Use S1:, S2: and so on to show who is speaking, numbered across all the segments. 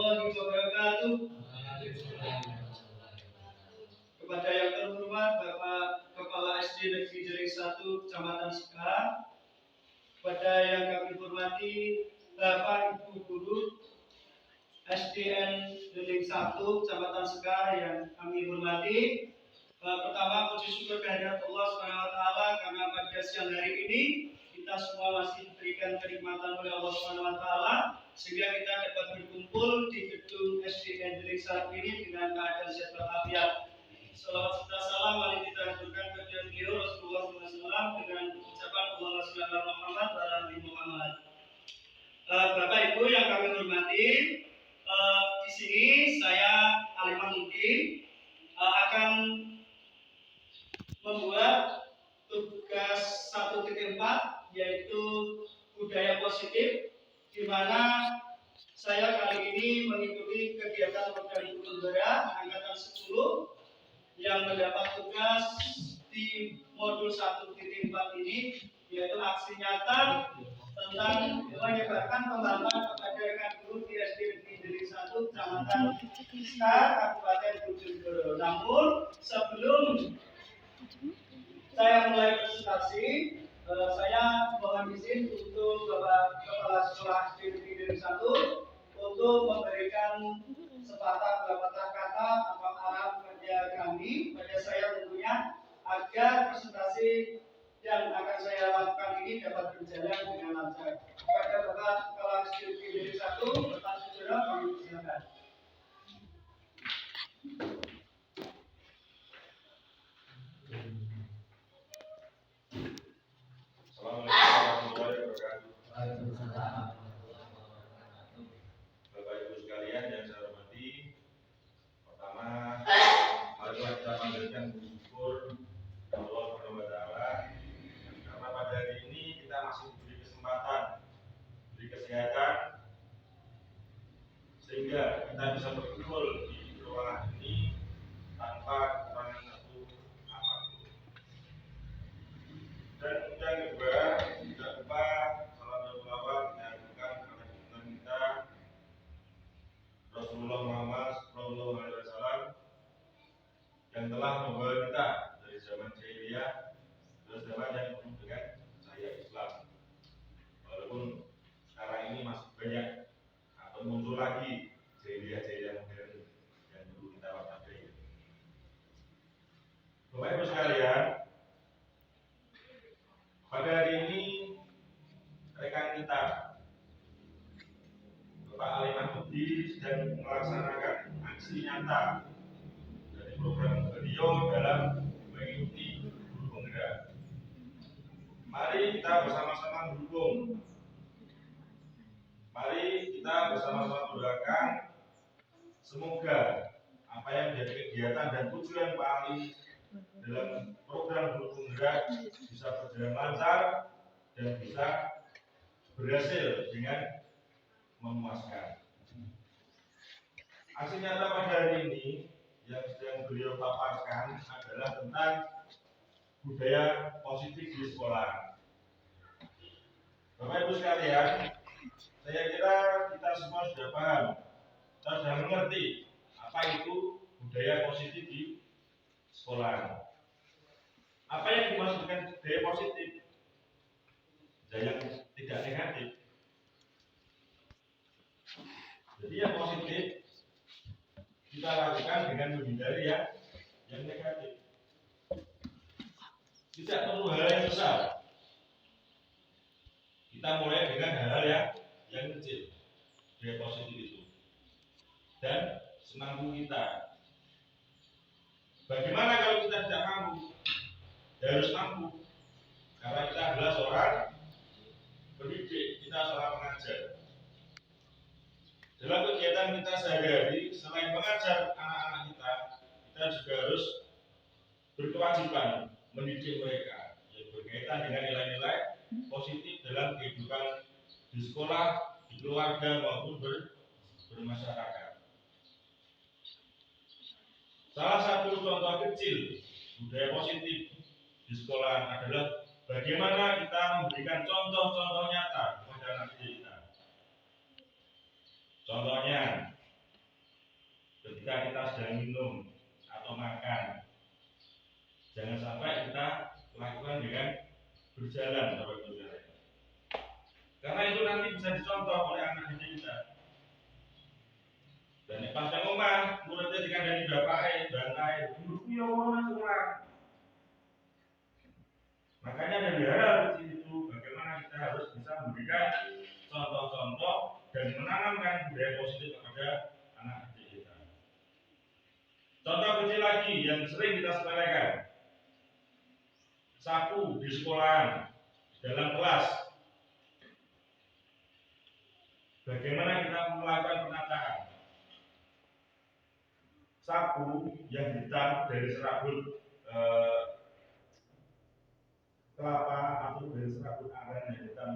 S1: warahmatullahi wabarakatuh. Kepada yang terhormat Bapak Kepala SD Negeri Deling 1 Kecamatan Sekar, kepada yang kami hormati Bapak Ibu Guru SDN Deling 1 Kecamatan Sekar yang kami hormati. Pertama, puji syukur kehadirat Allah SWT karena pada siang hari ini kita semua masih diberikan kenikmatan oleh Allah SWT sehingga kita dapat berkumpul di gedung SDN Deling 1 ini dengan keadaan sehat walafiat. Salawat serta salam mari kita haturkan kepada beliau Rasulullah SAW dengan ucapan Allahumma shalli ala Muhammad wa ala ali Muhammad. Bapak Ibu yang kami hormati, di sini saya Alimah Muti akan membuat tugas 1.4 yaitu budaya positif, di mana saya kali ini mengikuti kegiatan program guru negara angkatan 10 yang mendapat tugas di modul 1.4 ini, yaitu aksi nyata tentang menyebarkan pembangunan kepada rekan guru di SD Negeri Deling 1 Kecamatan Sekar, Kabupaten Bojonegoro. Namun sebelum saya mulai presentasi, saya mohon izin untuk Bapak Kepala Sekolah SD Negeri Deling 1 untuk memberikan sepatah kata atau arahan kepada kami, pada saya tentunya, agar presentasi yang akan saya lakukan ini dapat berjalan dengan lancar. Kepada Bapak Kepala SD Negeri Deling 1, Bapak Sujono, kami silakan.
S2: Assalamualaikum warahmatullahi wabarakatuh. Bapak Ibu sekalian yang saya hormati, pertama, marilah kita panjatkan puji syukur Allah Subhanahu wa taala karena pada hari ini kita masih diberi kesempatan, diberi kesehatan sehingga kita bisa berkumpul di ruangan ini tanpa kekurangan satu apapun. Dan yang kedua, tidak lupa salam dan selawat dihaturkan kepada junjungan kita Rasulullah Muhammad SAW yang telah membawa kita dari zaman jahiliyah ke zaman yang penuh dengan cahaya Islam. Walaupun sekarang ini masih banyak atau muncul lagi jahiliyah modern yang perlu kita waspadai. Bapak Ibu sekalian, pada hari ini rekan kita Bapak Alimah Muti sedang melaksanakan aksi nyata dari program beliau dalam mengikuti guru penggerak. Mari kita bersama-sama mendukung. Mari kita bersama-sama mendoakan semoga apa yang menjadi kegiatan dan tujuan Pak Ali dalam program guru penggerak bisa berjalan lancar dan bisa berhasil dengan memuaskan. Aksi nyata pada hari ini yang sedang beliau paparkan adalah tentang budaya positif di sekolah. Bapak Ibu sekalian, saya kira kita semua sudah paham, kita sudah mengerti apa itu budaya positif di sekolah. Apa yang dimaksud dengan budaya positif? Dan yang tidak negatif. Jadi yang positif kita lakukan dengan menghindari yang negatif. Tidak perlu hal yang besar. Kita mulai dengan hal-hal yang kecil. Budaya positif itu. Dan semampu kita. Bagaimana kalau kita tidak mampu? Ya harus mampu. Karena kita adalah seorang pendidik, kita seorang pengajar. Dalam kegiatan kita sehari-hari, selain mengajar anak-anak kita juga harus berkewajiban mendidik mereka yang berkaitan dengan nilai-nilai positif dalam kehidupan di sekolah, di keluarga maupun bermasyarakat. Salah satu contoh kecil budaya positif di sekolah adalah bagaimana kita memberikan contoh-contoh nyata kepada anak didik kita. Contohnya, ketika kita sedang minum atau makan, jangan sampai kita lakukan dengan berjalan, saudara-saudara. Karena itu nanti bisa dicontoh oleh anak didik kita. Dan pas nang omah, muridnya dikandani bapake, bantai, guruku yo ngono semua. Makanya dari hal itu bagaimana kita harus bisa memberikan contoh-contoh dan menanamkan budaya positif kepada anak didik kita. Contoh kecil lagi yang sering kita sepelekan, sapu di sekolahan, dalam kelas. Bagaimana kita melakukan penataan? Sapu yang hitam dari serabut kelapa atau dari serabut aren yang hitam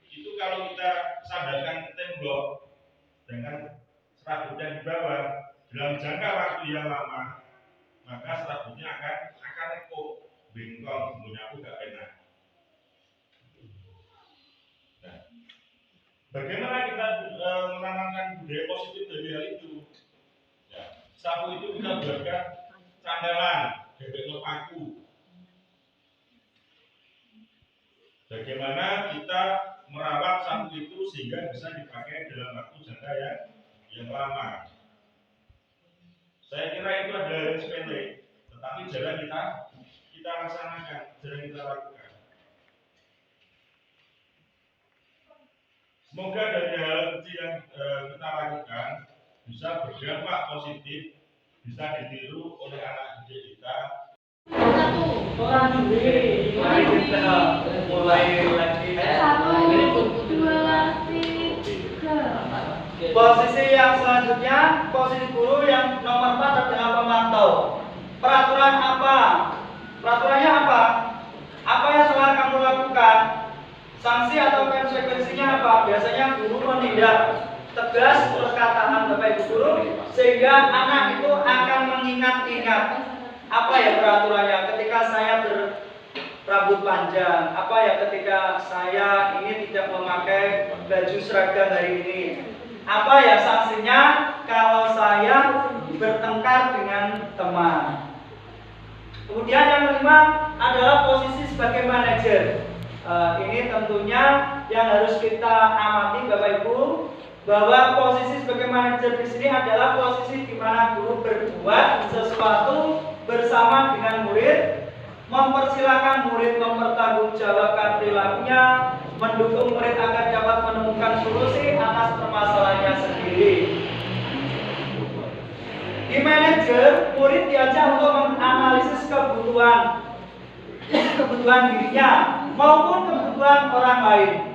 S2: itu kalau kita sandarkan ke tembok dengan serabutnya di bawah dalam jangka waktu yang lama, maka serabutnya akan lekuk, bengkong, menyapu gak enak. Nah, bagaimana kita menanamkan budaya positif dari hal itu? Ya, sapu itu kita buatkan candelan, bebek paku. Bagaimana kita merawat sapu itu sehingga bisa dipakai dalam waktu jangka yang lama. Saya kira itu adalah yang sepele, tetapi jarang kita laksanakan, jarang kita lakukan. Semoga dari hal kecil yang kita lakukan bisa berdampak positif, bisa ditiru oleh anak didik kita.
S1: Orang juri, mari kita mulai lagi.
S3: 1, 2, 3.
S1: Posisi yang selanjutnya, posisi guru yang nomor 4 adalah pemantau. Peraturan apa? Peraturannya apa? Apa yang telah kamu lakukan? Sanksi atau konsekuensinya apa? Biasanya guru menindak tegas perkataan Bapak Ibu guru sehingga anak itu akan mengingat-ingat. Apa ya peraturannya? Ketika saya berambut panjang, apa ya ketika saya ini tidak memakai baju seragam hari ini? Apa ya sanksinya kalau saya bertengkar dengan teman? Kemudian yang kelima adalah posisi sebagai manajer. Ini tentunya yang harus kita amati Bapak Ibu, bahwa posisi sebagai manajer di sini adalah posisi di mana guru berbuat sesuatu bersama dengan murid, mempersilahkan murid mempertanggungjawabkan perilakunya, mendukung murid agar dapat menemukan solusi atas permasalahannya sendiri. Di manajer, murid diajak untuk menganalisis kebutuhan dirinya maupun kebutuhan orang lain.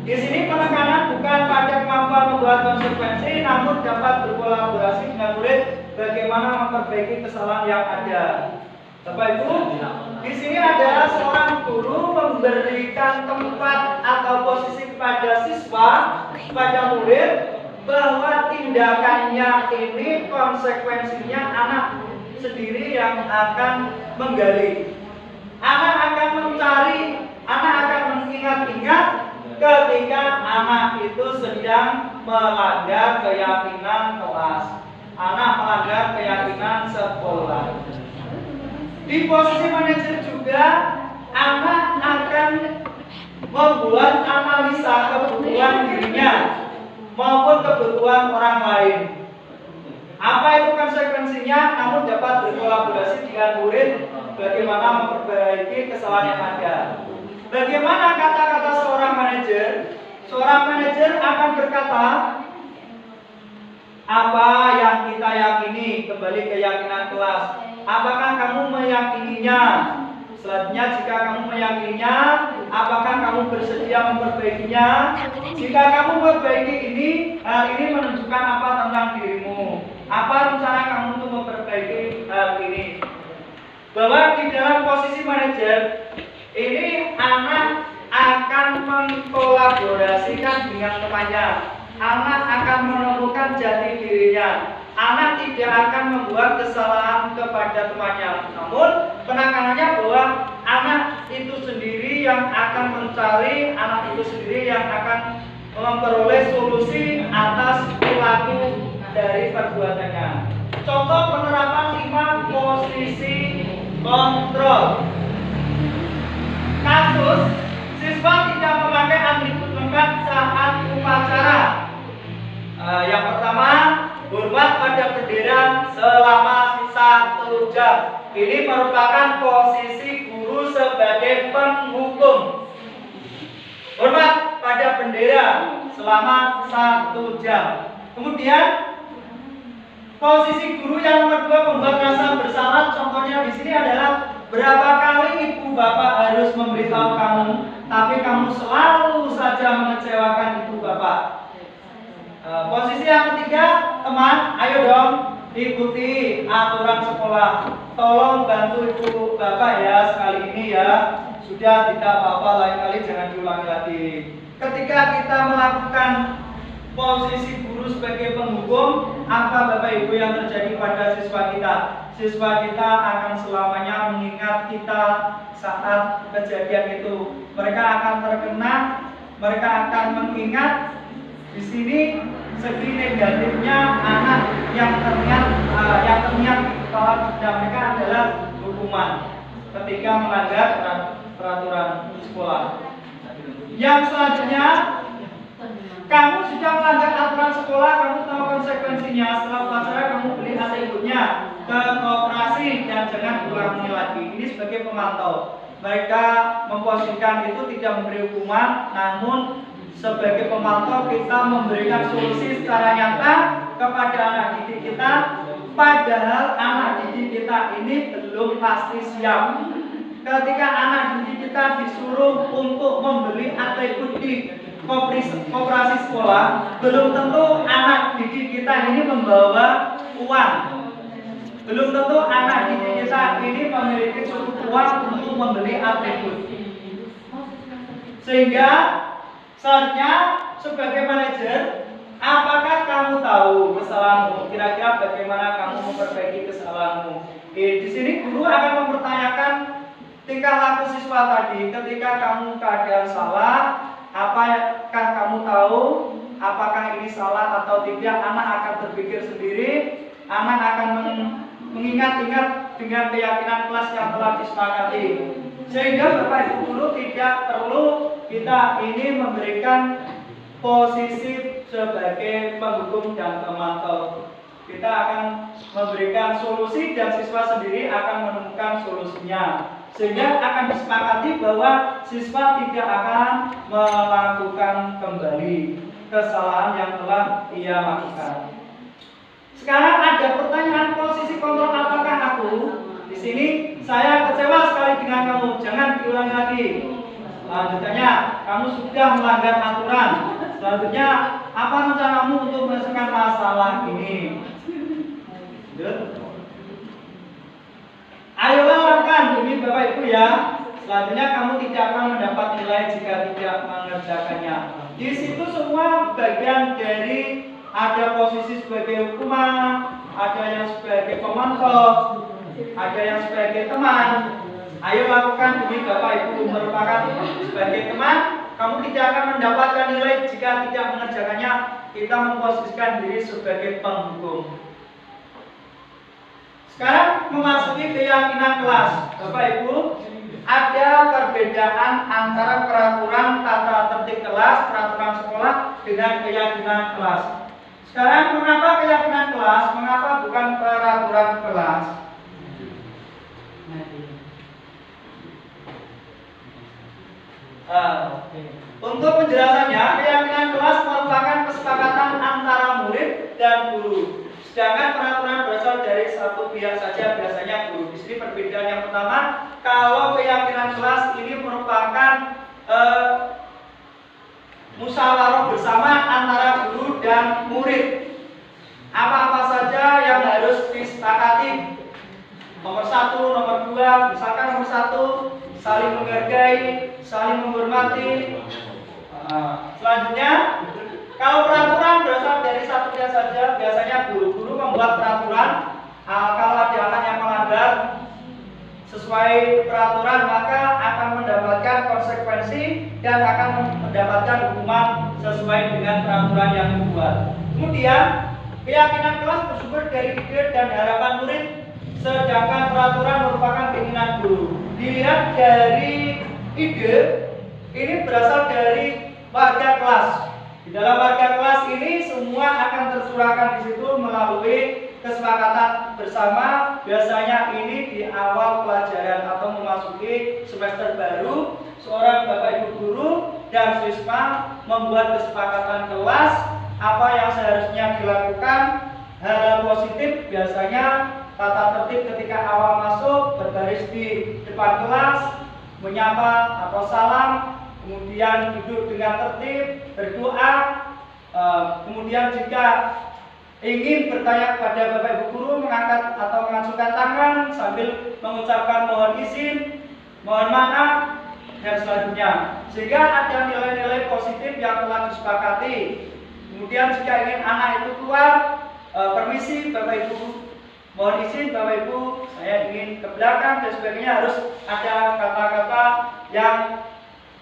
S1: Di sini penekanan bukan pada kemampuan membuat konsekuensi, namun dapat berkolaborasi dengan murid bagaimana memperbaiki kesalahan yang ada. Bapak Ibu, di sini adalah seorang guru memberikan tempat atau posisi kepada siswa, kepada murid, bahwa tindakannya ini konsekuensinya anak sendiri yang akan menggali. Anak akan mencari, anak akan mengingat-ingat ketika anak itu sedang melanggar keyakinan kelas, anak melanggar keyakinan sekolah. Di posisi manajer juga, anak akan membuat analisa kebutuhan dirinya maupun kebutuhan orang lain. Apa itu konsekuensinya? Namun dapat berkolaborasi dengan murid bagaimana memperbaiki kesalahan yang ada. Bagaimana kata-kata seorang manajer? Seorang manajer akan berkata, apa yang kita yakini, kembali keyakinan kelas. Apakah kamu meyakininya? Selanjutnya, jika kamu meyakininya, apakah kamu bersedia memperbaikinya? Jika kamu memperbaiki ini, hal ini menunjukkan apa tentang dirimu? Apa rencana kamu untuk memperbaiki hal ini? Bahwa di dalam posisi manajer, ini anak akan mengkolaborasikan dengan temannya. Anak akan menemukan jati dirinya. Anak tidak akan membuat kesalahan kepada temannya. Namun penekanannya bahwa anak itu sendiri yang akan mencari, anak itu sendiri yang akan memperoleh solusi atas perilaku dari perbuatannya. kontrol. Kasus siswa tidak memakai atribut lengkap saat upacara. Yang pertama, hormat pada bendera selama 1 jam. Ini merupakan posisi guru sebagai penghukum. Hormat pada bendera selama 1 jam. Kemudian posisi guru yang nomor 2, membuat rasa bersalah. Contohnya di sini adalah berapa kali ibu bapak harus memberitahu kamu, tapi kamu selalu saja mengecewakan ibu bapak. Posisi yang ketiga, teman, ayo dong ikuti aturan sekolah. Tolong bantu ibu bapak ya sekali ini ya. Sudah, tidak apa-apa, lain kali jangan diulangi lagi. Ketika kita melakukan posisi guru sebagai penghukum, apa Bapak Ibu yang terjadi pada siswa kita? Siswa kita akan selamanya mengingat kita saat kejadian itu. Mereka akan terkena, mereka akan mengingat. Di sini segi negatifnya anak yang terniat kepala benda mereka adalah hukuman ketika melanggar peraturan sekolah. Yang selanjutnya, kamu sudah melanggar aturan sekolah, kamu tahu konsekuensinya. Setelah upacara kamu beli atributnya ke koperasi dan jangan ulangi lagi. Ini sebagai pemantau. Mereka memposisikan itu tidak memberi hukuman, namun sebagai pemantau kita memberikan solusi secara nyata kepada anak didik kita. Padahal anak didik kita ini belum pasti siap. Ketika anak didik kita disuruh untuk membeli atribut di koperasi sekolah, belum tentu anak didik kita ini membawa uang. Belum tentu anak didik kita ini memiliki cukup uang untuk membeli atribut. Sehingga selanjutnya sebagai manajer, apakah kamu tahu kesalahanmu? Kira-kira bagaimana kamu memperbaiki kesalahanmu? Di sini guru akan mempertanyakan tingkah laku siswa tadi. Ketika kamu keadaan salah, apakah kamu tahu apakah ini salah atau tidak? Anak akan berpikir sendiri. Anak akan mengingat-ingat dengan keyakinan kelas yang telah disepakati. Sehingga Bapak Ibu guru tidak perlu kita ini memberikan posisi sebagai penghukum dan pemantau. Kita akan memberikan solusi dan siswa sendiri akan menemukan solusinya. Sehingga akan disepakati bahwa siswa tidak akan melakukan kembali kesalahan yang telah ia lakukan. Sekarang ada pertanyaan, posisi kontrol apakah aku? Di sini saya kecewa sekali dengan kamu, jangan diulangi lagi. Selanjutnya, kamu sudah melanggar aturan. Selanjutnya, apa rencanamu untuk menyelesaikan masalah ini? Ayolah lakukan demi Bapak Ibu ya. Selanjutnya kamu tidak akan mendapat nilai jika tidak mengerjakannya. Di situ semua bagian dari ada posisi sebagai hukuman, ada yang sebagai pemantau, ada yang sebagai teman. Ayo lakukan demi Bapak Ibu, merupakan sebagai teman. Kamu tidak akan mendapatkan nilai jika tidak mengerjakannya. Kita memposisikan diri sebagai penghukum. Sekarang memasuki keyakinan kelas. Bapak Ibu, ada perbedaan antara peraturan tata tertib kelas, peraturan sekolah dengan keyakinan kelas. Sekarang mengapa keyakinan kelas, mengapa bukan peraturan kelas? Untuk penjelasannya, keyakinan kelas merupakan kesepakatan antara murid dan guru. Sedangkan peraturan berasal dari satu pihak saja, biasanya guru. Di sini perbedaan yang pertama, kalau keyakinan kelas ini merupakan musyawarah bersama antara guru dan murid. Apa-apa saja yang harus disepakati. Nomor 1, nomor 2, misalkan nomor 1, saling menghargai, saling menghormati. Selanjutnya, kalau peraturan berasal dari satu pihak saja, biasanya guru-guru membuat peraturan. Kalau ada anak yang melanggar sesuai peraturan, maka akan mendapatkan konsekuensi dan akan mendapatkan hukuman sesuai dengan peraturan yang dibuat. Kemudian, keyakinan kelas bersumber dari ide dan harapan murid. sedangkan peraturan merupakan keinginan guru. Dilihat dari ide, ini berasal dari warga kelas. Di dalam warga kelas ini semua akan tercurahkan di situ melalui kesepakatan bersama. Biasanya ini di awal pelajaran atau memasuki semester baru, seorang bapak ibu guru dan siswa membuat kesepakatan kelas apa yang seharusnya dilakukan. Hal positif biasanya tata tertib ketika awal masuk, berbaris di depan kelas, menyapa atau salam, kemudian duduk dengan tertib, berdoa. Kemudian jika ingin bertanya kepada bapak ibu guru, mengangkat atau mengajukan tangan sambil mengucapkan mohon izin, mohon maaf, dan selanjutnya, sehingga ada nilai-nilai positif yang telah disepakati. Kemudian jika ingin anak itu keluar, permisi bapak ibu, mohon izin bapak ibu, saya ingin ke belakang dan sebagainya, harus ada kata-kata yang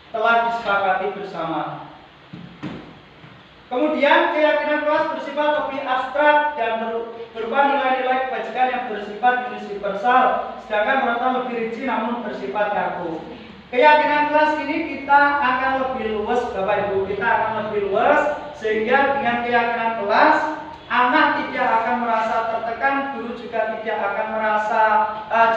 S1: telah disepakati bersama. Kemudian keyakinan kelas bersifat lebih abstrak dan berupa nilai-nilai kebajikan yang bersifat universal, sedangkan mereka lebih rinci namun bersifat kaku. Keyakinan kelas ini kita akan lebih luas bapak ibu, kita akan lebih luas sehingga dengan keyakinan kelas anak tidak akan merasa tertekan, guru juga tidak akan merasa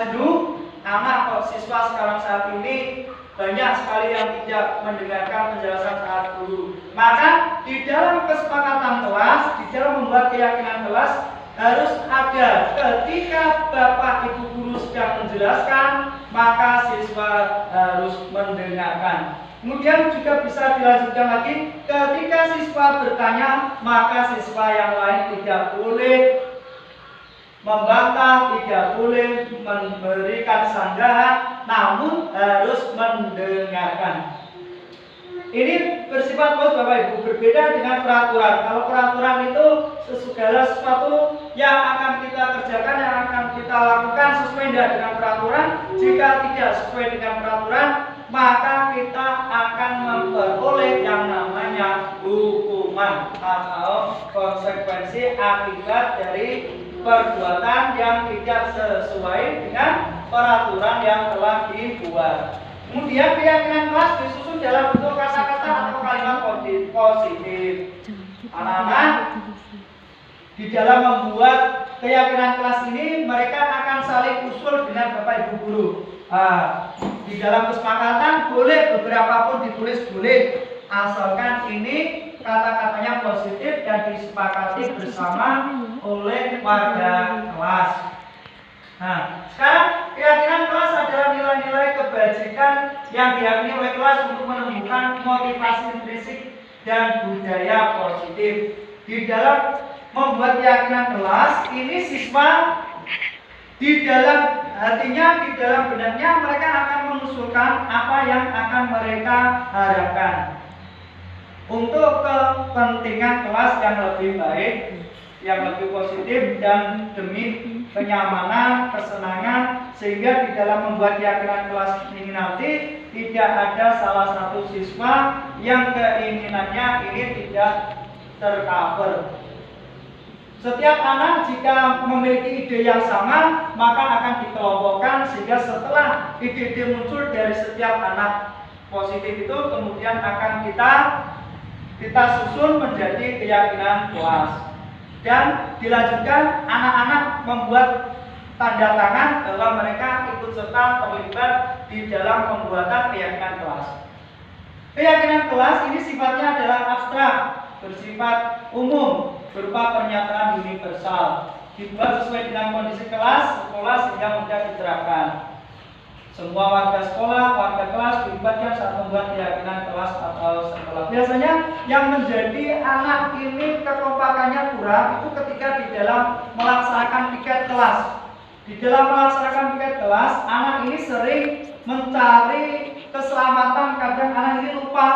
S1: jenuh. Anak atau siswa sekarang saat ini banyak sekali yang tidak mendengarkan penjelasan saat guru. Maka di dalam kesepakatan kelas, di dalam membuat keyakinan kelas harus ada ketika bapak ibu guru sedang menjelaskan, maka siswa harus mendengarkan. Kemudian juga bisa dilanjutkan lagi, ketika siswa bertanya, maka siswa yang lain tidak boleh membantah, tidak boleh memberikan sanggahan, namun harus mendengarkan. Ini bersifat luas bapak ibu, berbeda dengan peraturan. Kalau peraturan itu segala sesuatu yang akan kita kerjakan, yang akan kita lakukan sesuai dengan peraturan. Jika tidak sesuai dengan peraturan, maka kita akan memperoleh yang namanya hukuman atau konsekuensi akibat dari perbuatan yang tidak sesuai dengan peraturan yang telah dibuat. Kemudian keyakinan kelas disusun dalam bentuk kata-kata atau kalimat positif. Anak-anak di dalam membuat keyakinan kelas ini mereka akan saling usul dengan bapak ibu guru. Di dalam kesepakatan boleh beberapa pun ditulis boleh, asalkan ini kata-katanya positif dan disepakati bersama oleh warga kelas. Nah, sekarang keyakinan kelas adalah nilai-nilai kebajikan yang diyakini oleh kelas untuk menumbuhkan motivasi intrinsik dan budaya positif. Di dalam membuat keyakinan kelas ini siswa di dalam hatinya, di dalam benaknya mereka akan mengusulkan apa yang akan mereka harapkan untuk kepentingan kelas yang lebih baik, yang lebih positif dan demi kenyamanan, kesenangan, sehingga di dalam membuat keyakinan kelas ini nanti tidak ada salah satu siswa yang keinginannya ini tidak tercover. Setiap anak jika memiliki ide yang sama, maka akan dikelompokkan sehingga setelah ide-ide muncul dari setiap anak positif itu kemudian akan kita susun menjadi keyakinan kelas. Dan dilanjutkan anak-anak membuat tanda tangan bahwa mereka ikut serta terlibat di dalam pembuatan keyakinan kelas. Keyakinan kelas ini sifatnya adalah abstrak, bersifat umum, berupa pernyataan universal, dibuat sesuai dengan kondisi kelas, sekolah sehingga mudah diterapkan. Semua warga sekolah, warga kelas dilibatkan saat membuat keyakinan kelas atau sekolah. Biasanya yang menjadi anak ini kekompakannya kurang itu ketika di dalam melaksanakan piket kelas. Di dalam melaksanakan piket kelas, anak ini sering mencari keselamatan. Kadang anak ini lupa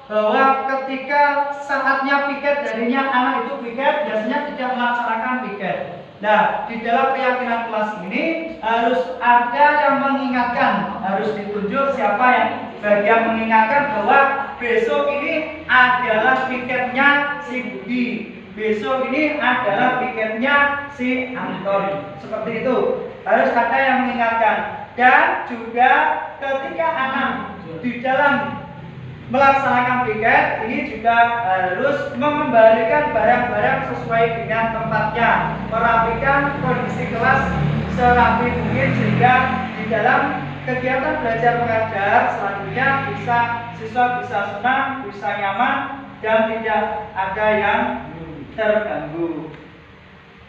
S1: bahwa ketika saatnya piket darinya anak itu piket, biasanya tidak melaksanakan piket. Nah, di dalam keyakinan kelas ini harus ada yang mengingatkan, harus ditunjuk siapa yang bagian mengingatkan bahwa besok ini adalah piketnya si Budi. besok ini adalah piketnya si Anton. Seperti itu. Harus ada yang mengingatkan. Dan juga ketika anak di dalam melaksanakan piket ini juga harus mengembalikan barang-barang sesuai dengan tempatnya, merapikan kondisi kelas serapi mungkin sehingga di dalam kegiatan belajar mengajar selanjutnya siswa bisa senang, bisa nyaman dan tidak ada yang terganggu.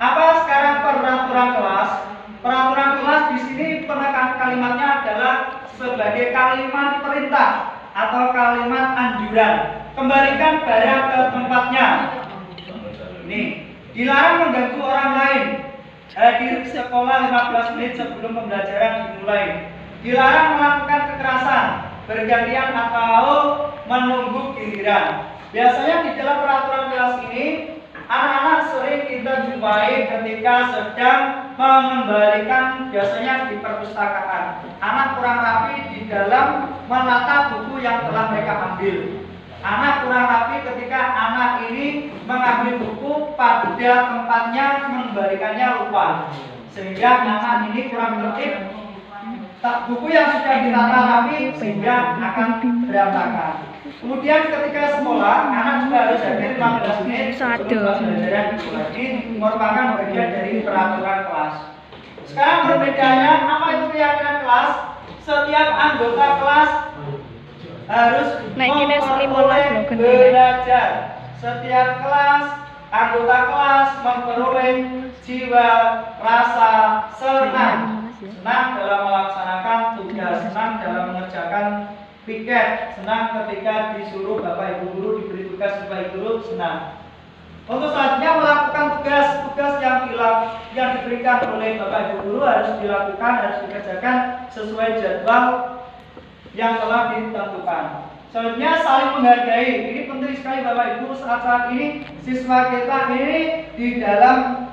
S1: Apa sekarang peraturan kelas? Peraturan kelas di sini penekanan kalimatnya adalah sebagai kalimat perintah atau kalimat anjuran. Kembalikan barang ke tempatnya. Ini dilarang mengganggu orang lain. Hadir sekolah 15 menit sebelum pembelajaran dimulai. Dilarang melakukan kekerasan, bergantian atau menunggu giliran. Biasanya di dalam peraturan kelas ini anak-anak sering kita jumpai ketika sedang mengembalikan, biasanya di perpustakaan. Anak kurang rapi di dalam menata buku yang telah mereka ambil. Anak kurang rapi ketika anak ini mengambil buku pada tempatnya, mengembalikannya lupa. Sehingga anak ini kurang tertib. Buku yang sudah ditata rapi sehingga akan berantakan. Kemudian ketika sekolah, anak juga harus hadir 15 menit sebelum pembelajaran dimulai. Ini merupakan bagian dari peraturan kelas. Sekarang perbedaannya, apa itu keyakinan kelas? Setiap anggota kelas harus memperoleh belajar. Setiap kelas, anggota kelas memperoleh jiwa rasa senang. Senang dalam melaksanakan tugas, senang dalam mengerjakan piket, senang ketika disuruh Bapak Ibu guru diberi tugas Bapak Ibu guru, senang. Untuk selanjutnya melakukan tugas-tugas yang diberikan oleh Bapak Ibu guru harus dilakukan, harus dikerjakan sesuai jadwal yang telah ditentukan. Selanjutnya saling menghargai. Ini penting sekali Bapak Ibu, saat ini siswa kita ini di dalam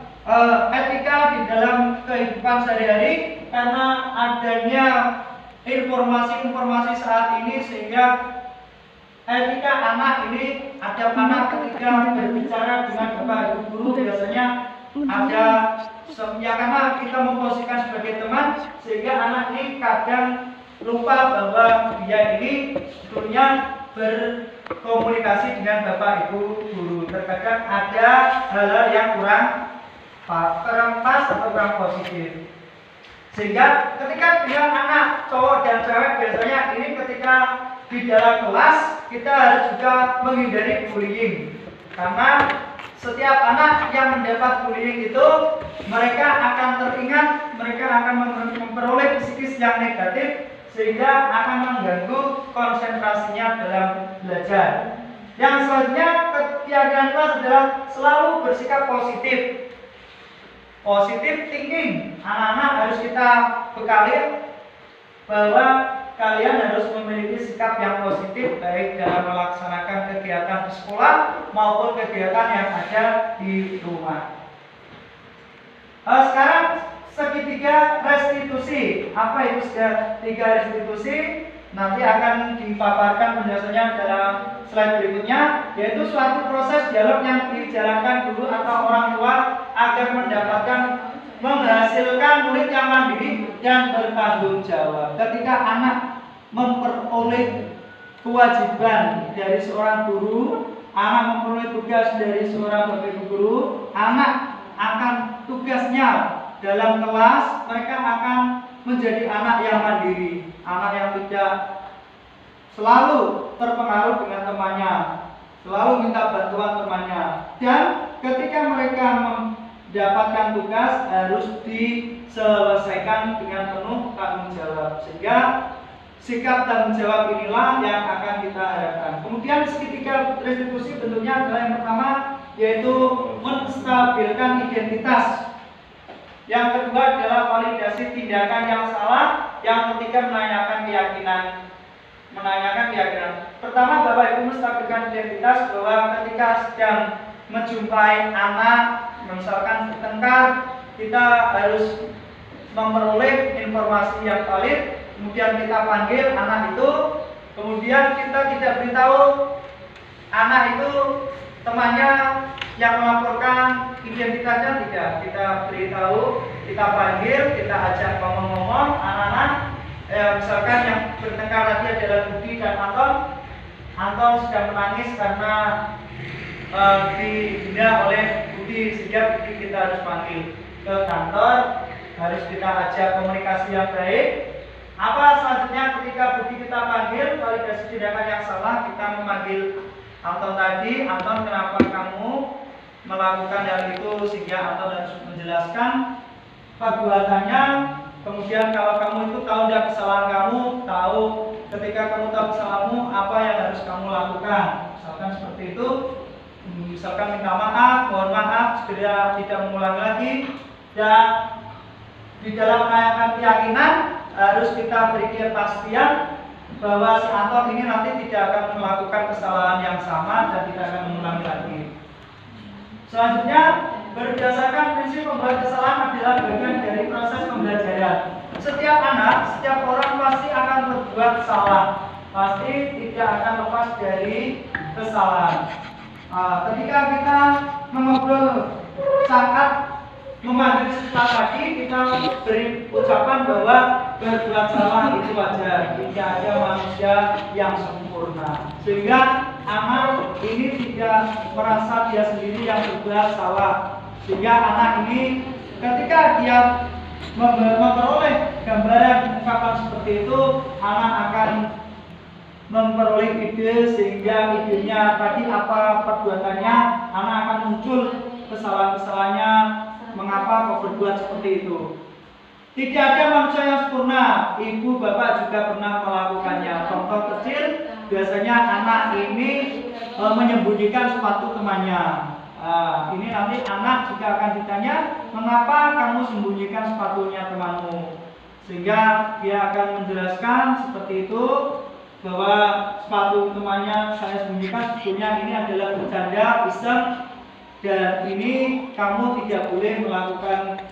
S1: etika, di dalam kehidupan sehari-hari, karena adanya informasi-informasi saat ini sehingga etika anak ini, ada anak ketika berbicara dengan Bapak Ibu guru biasanya ada ya, karena kita memposisikan sebagai teman sehingga anak ini kadang lupa bahwa dia ini sebetulnya berkomunikasi dengan Bapak Ibu guru. Terkadang ada hal-hal yang kurang pas atau kurang positif. Sehingga ketika dia anak cowok dan cewek biasanya ini ketika di dalam kelas kita harus juga menghindari bullying. Karena setiap anak yang mendapat bullying itu mereka akan teringat, mereka akan memperoleh psikis yang negatif sehingga akan mengganggu konsentrasinya dalam belajar. Yang selanjutnya keyakinan kelas adalah selalu bersikap positif. Positive thinking, anak-anak harus kita bekali bahwa kalian harus memiliki sikap yang positif baik dalam melaksanakan kegiatan di sekolah maupun kegiatan yang ada di rumah. Sekarang segitiga restitusi. Apa itu segitiga restitusi? Nanti akan dipaparkan penjelasannya dalam slide berikutnya, yaitu suatu proses dialog yang dijalankan guru atau orang tua agar menghasilkan murid yang mandiri dan bertanggung jawab. Ketika anak memperoleh kewajiban dari seorang guru, anak memperoleh tugas dari seorang bapak guru, anak akan tugasnya dalam kelas, mereka akan menjadi anak yang mandiri, anak yang tidak selalu terpengaruh dengan temannya, selalu minta bantuan temannya. Dan ketika mereka mendapatkan tugas harus diselesaikan dengan penuh tanggung jawab. Sehingga sikap tanggung jawab inilah yang akan kita harapkan. Kemudian segitiga restitusi bentuknya adalah yang pertama yaitu menstabilkan identitas. Yang kedua adalah validasi tindakan yang salah. Yang ketiga menanyakan keyakinan. Pertama, Bapak Ibu menstabilkan identitas bahwa ketika sedang menjumpai anak, misalkan bertengkar, kita harus memperoleh informasi yang valid. Kemudian kita panggil anak itu. Kemudian kita tidak beritahu anak itu temannya yang melaporkan identitasnya tidak, kita beritahu, kita panggil, kita ajak ngomong-ngomong anak-anak. Misalkan yang bertengkar tadi adalah Budi dan Anton. Anton sedang menangis karena dihina oleh Budi, sehingga Budi kita harus panggil ke kantor, harus kita ajak komunikasi yang baik. Apa selanjutnya ketika Budi kita panggil, validasi tindakan yang salah, kita memanggil Anton tadi. Anton, kenapa kamu melakukan hal itu? Sehingga Anton harus menjelaskan perbuatannya. Kemudian kalau kamu itu tahu tidak kesalahan kamu, tahu ketika kamu tahu kesalahanmu, apa yang harus kamu lakukan. Misalkan seperti itu, misalkan minta maaf, mohon maaf, segera tidak mengulangi lagi. Dan di dalam menanyakan keyakinan, harus kita beri kepastian bahwa si Anton ini nanti tidak akan melakukan kesalahan yang sama dan tidak akan mengulangi lagi. Selanjutnya, berdasarkan prinsip pembuat kesalahan adalah bagian dari proses pembelajaran. Setiap anak, setiap orang pasti akan berbuat salah, pasti tidak akan lepas dari kesalahan. Ketika kita mengobrol saat memanggil sesuatu lagi, kita beri ucapan bahwa berbuat salah itu wajar, tidak ada manusia yang sempurna, sehingga anak ini tidak merasa dia sendiri yang berbuat salah. Sehingga anak ini ketika dia memperoleh gambaran ungkapan seperti itu, anak akan memperoleh ide, sehingga idenya tadi apa perbuatannya, anak akan muncul kesalahan-kesalahannya, mengapa kau berbuat seperti itu. Tidak ada manusia yang sempurna, ibu bapak juga pernah melakukannya. Contoh kecil, biasanya anak ini menyembunyikan sepatu temannya. Ini nanti anak juga akan ditanya, mengapa kamu sembunyikan sepatunya temanmu, sehingga dia akan menjelaskan seperti itu, bahwa sepatu temannya saya sembunyikan, sebetulnya ini adalah bercanda, iseng, dan ini kamu tidak boleh melakukan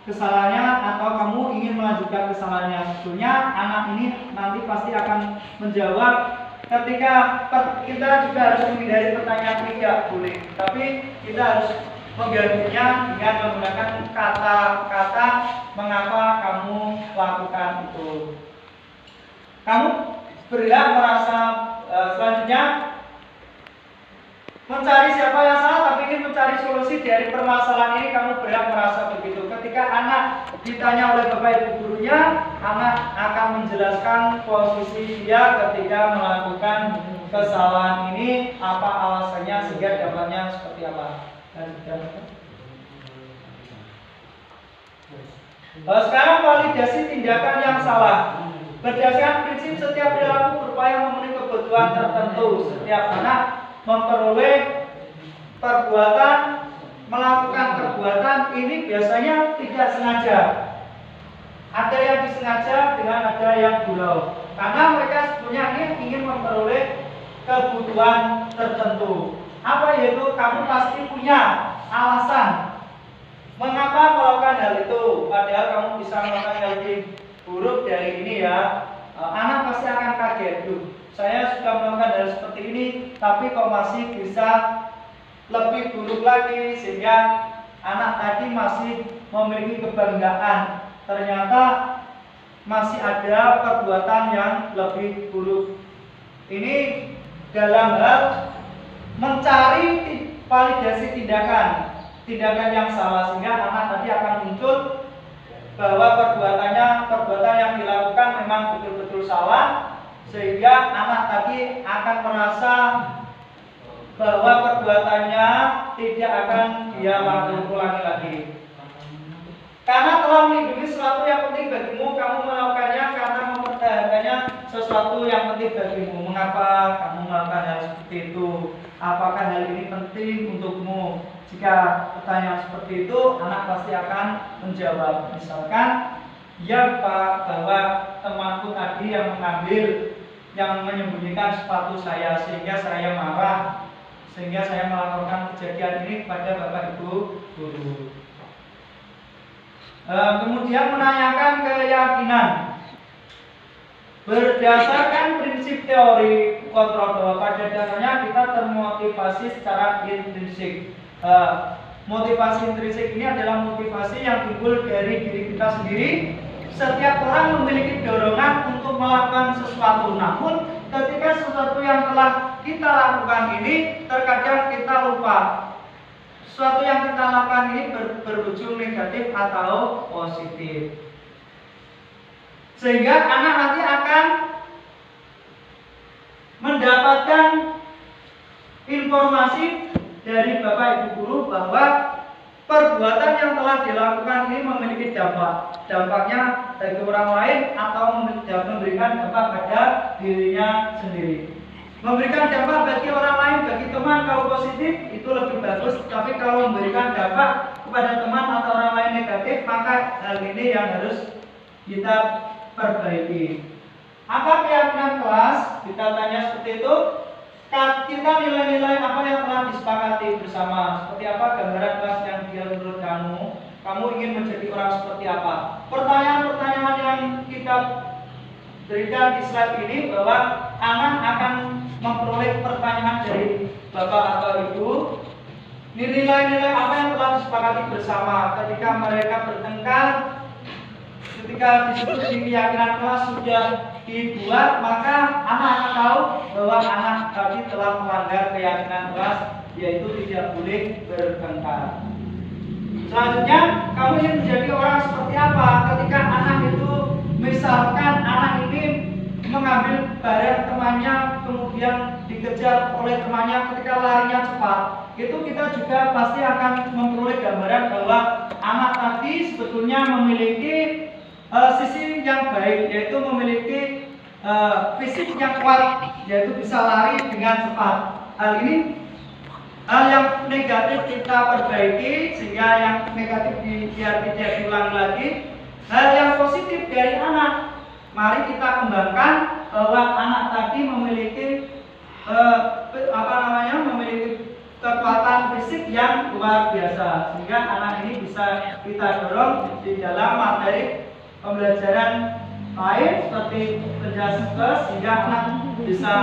S1: kesalahannya atau kamu ingin melanjutkan kesalahannya. Sebetulnya anak ini nanti pasti akan menjawab. Ketika kita juga harus menghindari pertanyaan tidak boleh, tapi kita harus menggantinya dengan menggunakan kata-kata mengapa kamu lakukan itu. Kamu berhak merasa selanjutnya mencari siapa yang salah, tapi ingin mencari solusi dari permasalahan ini. Kamu berhak merasa begitu. Ketika anak ditanya oleh bapak ibu gurunya, anak akan menjelaskan posisi dia ketika melakukan kesalahan ini, apa alasannya, sehingga dampaknya seperti apa. Sekarang validasi tindakan yang salah. Berdasarkan prinsip setiap perilaku berupaya memenuhi kebutuhan tertentu. Setiap anak memperoleh perbuatan, melakukan perbuatan ini biasanya tidak sengaja. Ada yang disengaja dengan ada yang gurau. Karena mereka sebetulnya ingin memperoleh kebutuhan tertentu. Apa yaitu kamu pasti punya alasan mengapa melakukan hal itu. Padahal kamu bisa melakukan hal lebih buruk dari ini ya. Anak pasti akan kaget, saya sudah melakukan hal seperti ini, tapi kok masih bisa lebih buruk lagi, sehingga anak tadi masih memiliki kebanggaan. Ternyata masih ada perbuatan yang lebih buruk. Ini dalam hal mencari validasi tindakan yang salah, sehingga anak tadi akan muncul bahwa perbuatan yang dilakukan memang betul-betul salah, sehingga anak tadi akan merasa bahwa perbuatannya tidak akan dia ulangi lagi. Karena telah melindungi sesuatu yang penting bagimu, kamu melakukannya karena mempertahankannya sesuatu yang penting bagimu. Mengapa kamu melakukan hal seperti itu? Apakah hal ini penting untukmu? Jika pertanyaan seperti itu, anak pasti akan menjawab. Misalkan, ya Pak, bahwa temanku tadi yang menyembunyikan sepatu saya, sehingga saya marah, sehingga saya melaporkan kejadian ini kepada Bapak Ibu guru. Kemudian menanyakan keyakinan. Berdasarkan prinsip teori kontrol bahwa pada dasarnya kita termotivasi secara intrinsik. Motivasi intrinsik ini adalah motivasi yang timbul dari diri kita sendiri. Setiap orang memiliki dorongan untuk melakukan sesuatu, namun ketika sesuatu yang telah kita lakukan ini terkadang kita lupa. Sesuatu yang kita lakukan ini berujung negatif atau positif. Sehingga anak nanti akan mendapatkan informasi dari Bapak Ibu guru bahwa perbuatan yang telah dilakukan ini memiliki dampak. Dampaknya bagi orang lain atau memberikan dampak pada dirinya sendiri. Memberikan dampak bagi orang lain, bagi teman kalau positif itu lebih bagus. Tapi kalau memberikan dampak kepada teman atau orang lain negatif, maka hal ini yang harus kita perbaiki. Apa keyakinan kelas? Kita tanya seperti itu. Kita nilai-nilai apa yang telah disepakati bersama. Seperti apa gambaran kelas yang dia menurut kamu? Kamu ingin menjadi orang seperti apa? Pertanyaan-pertanyaan yang kita berikan di slide ini bahwa anak akan memperoleh pertanyaan dari Bapak atau Ibu. Nilai-nilai apa yang telah disepakati bersama ketika mereka bertengkar, ketika disebut di keyakinan kelas sudah dibuat, maka anak akan tahu bahwa anak tadi telah melanggar keyakinan kelas, yaitu tidak boleh bertengkar. Selanjutnya, kamu ingin menjadi orang seperti apa ketika anak itu, misalkan anak ini mengambil barang temannya, kemudian dikejar oleh temannya ketika larinya cepat. Itu kita juga pasti akan memperoleh gambaran bahwa anak tadi sebetulnya memiliki sisi yang baik, yaitu memiliki fisik yang kuat, yaitu bisa lari dengan cepat. Hal ini hal yang negatif kita perbaiki sehingga yang negatif biar tidak diulang lagi. Hal yang positif dari anak, mari kita kembangkan bahwa anak tadi memiliki memiliki kekuatan fisik yang luar biasa, sehingga anak ini bisa kita dorong di dalam materi pembelajaran lain seperti penjelasan sehingga anak bisa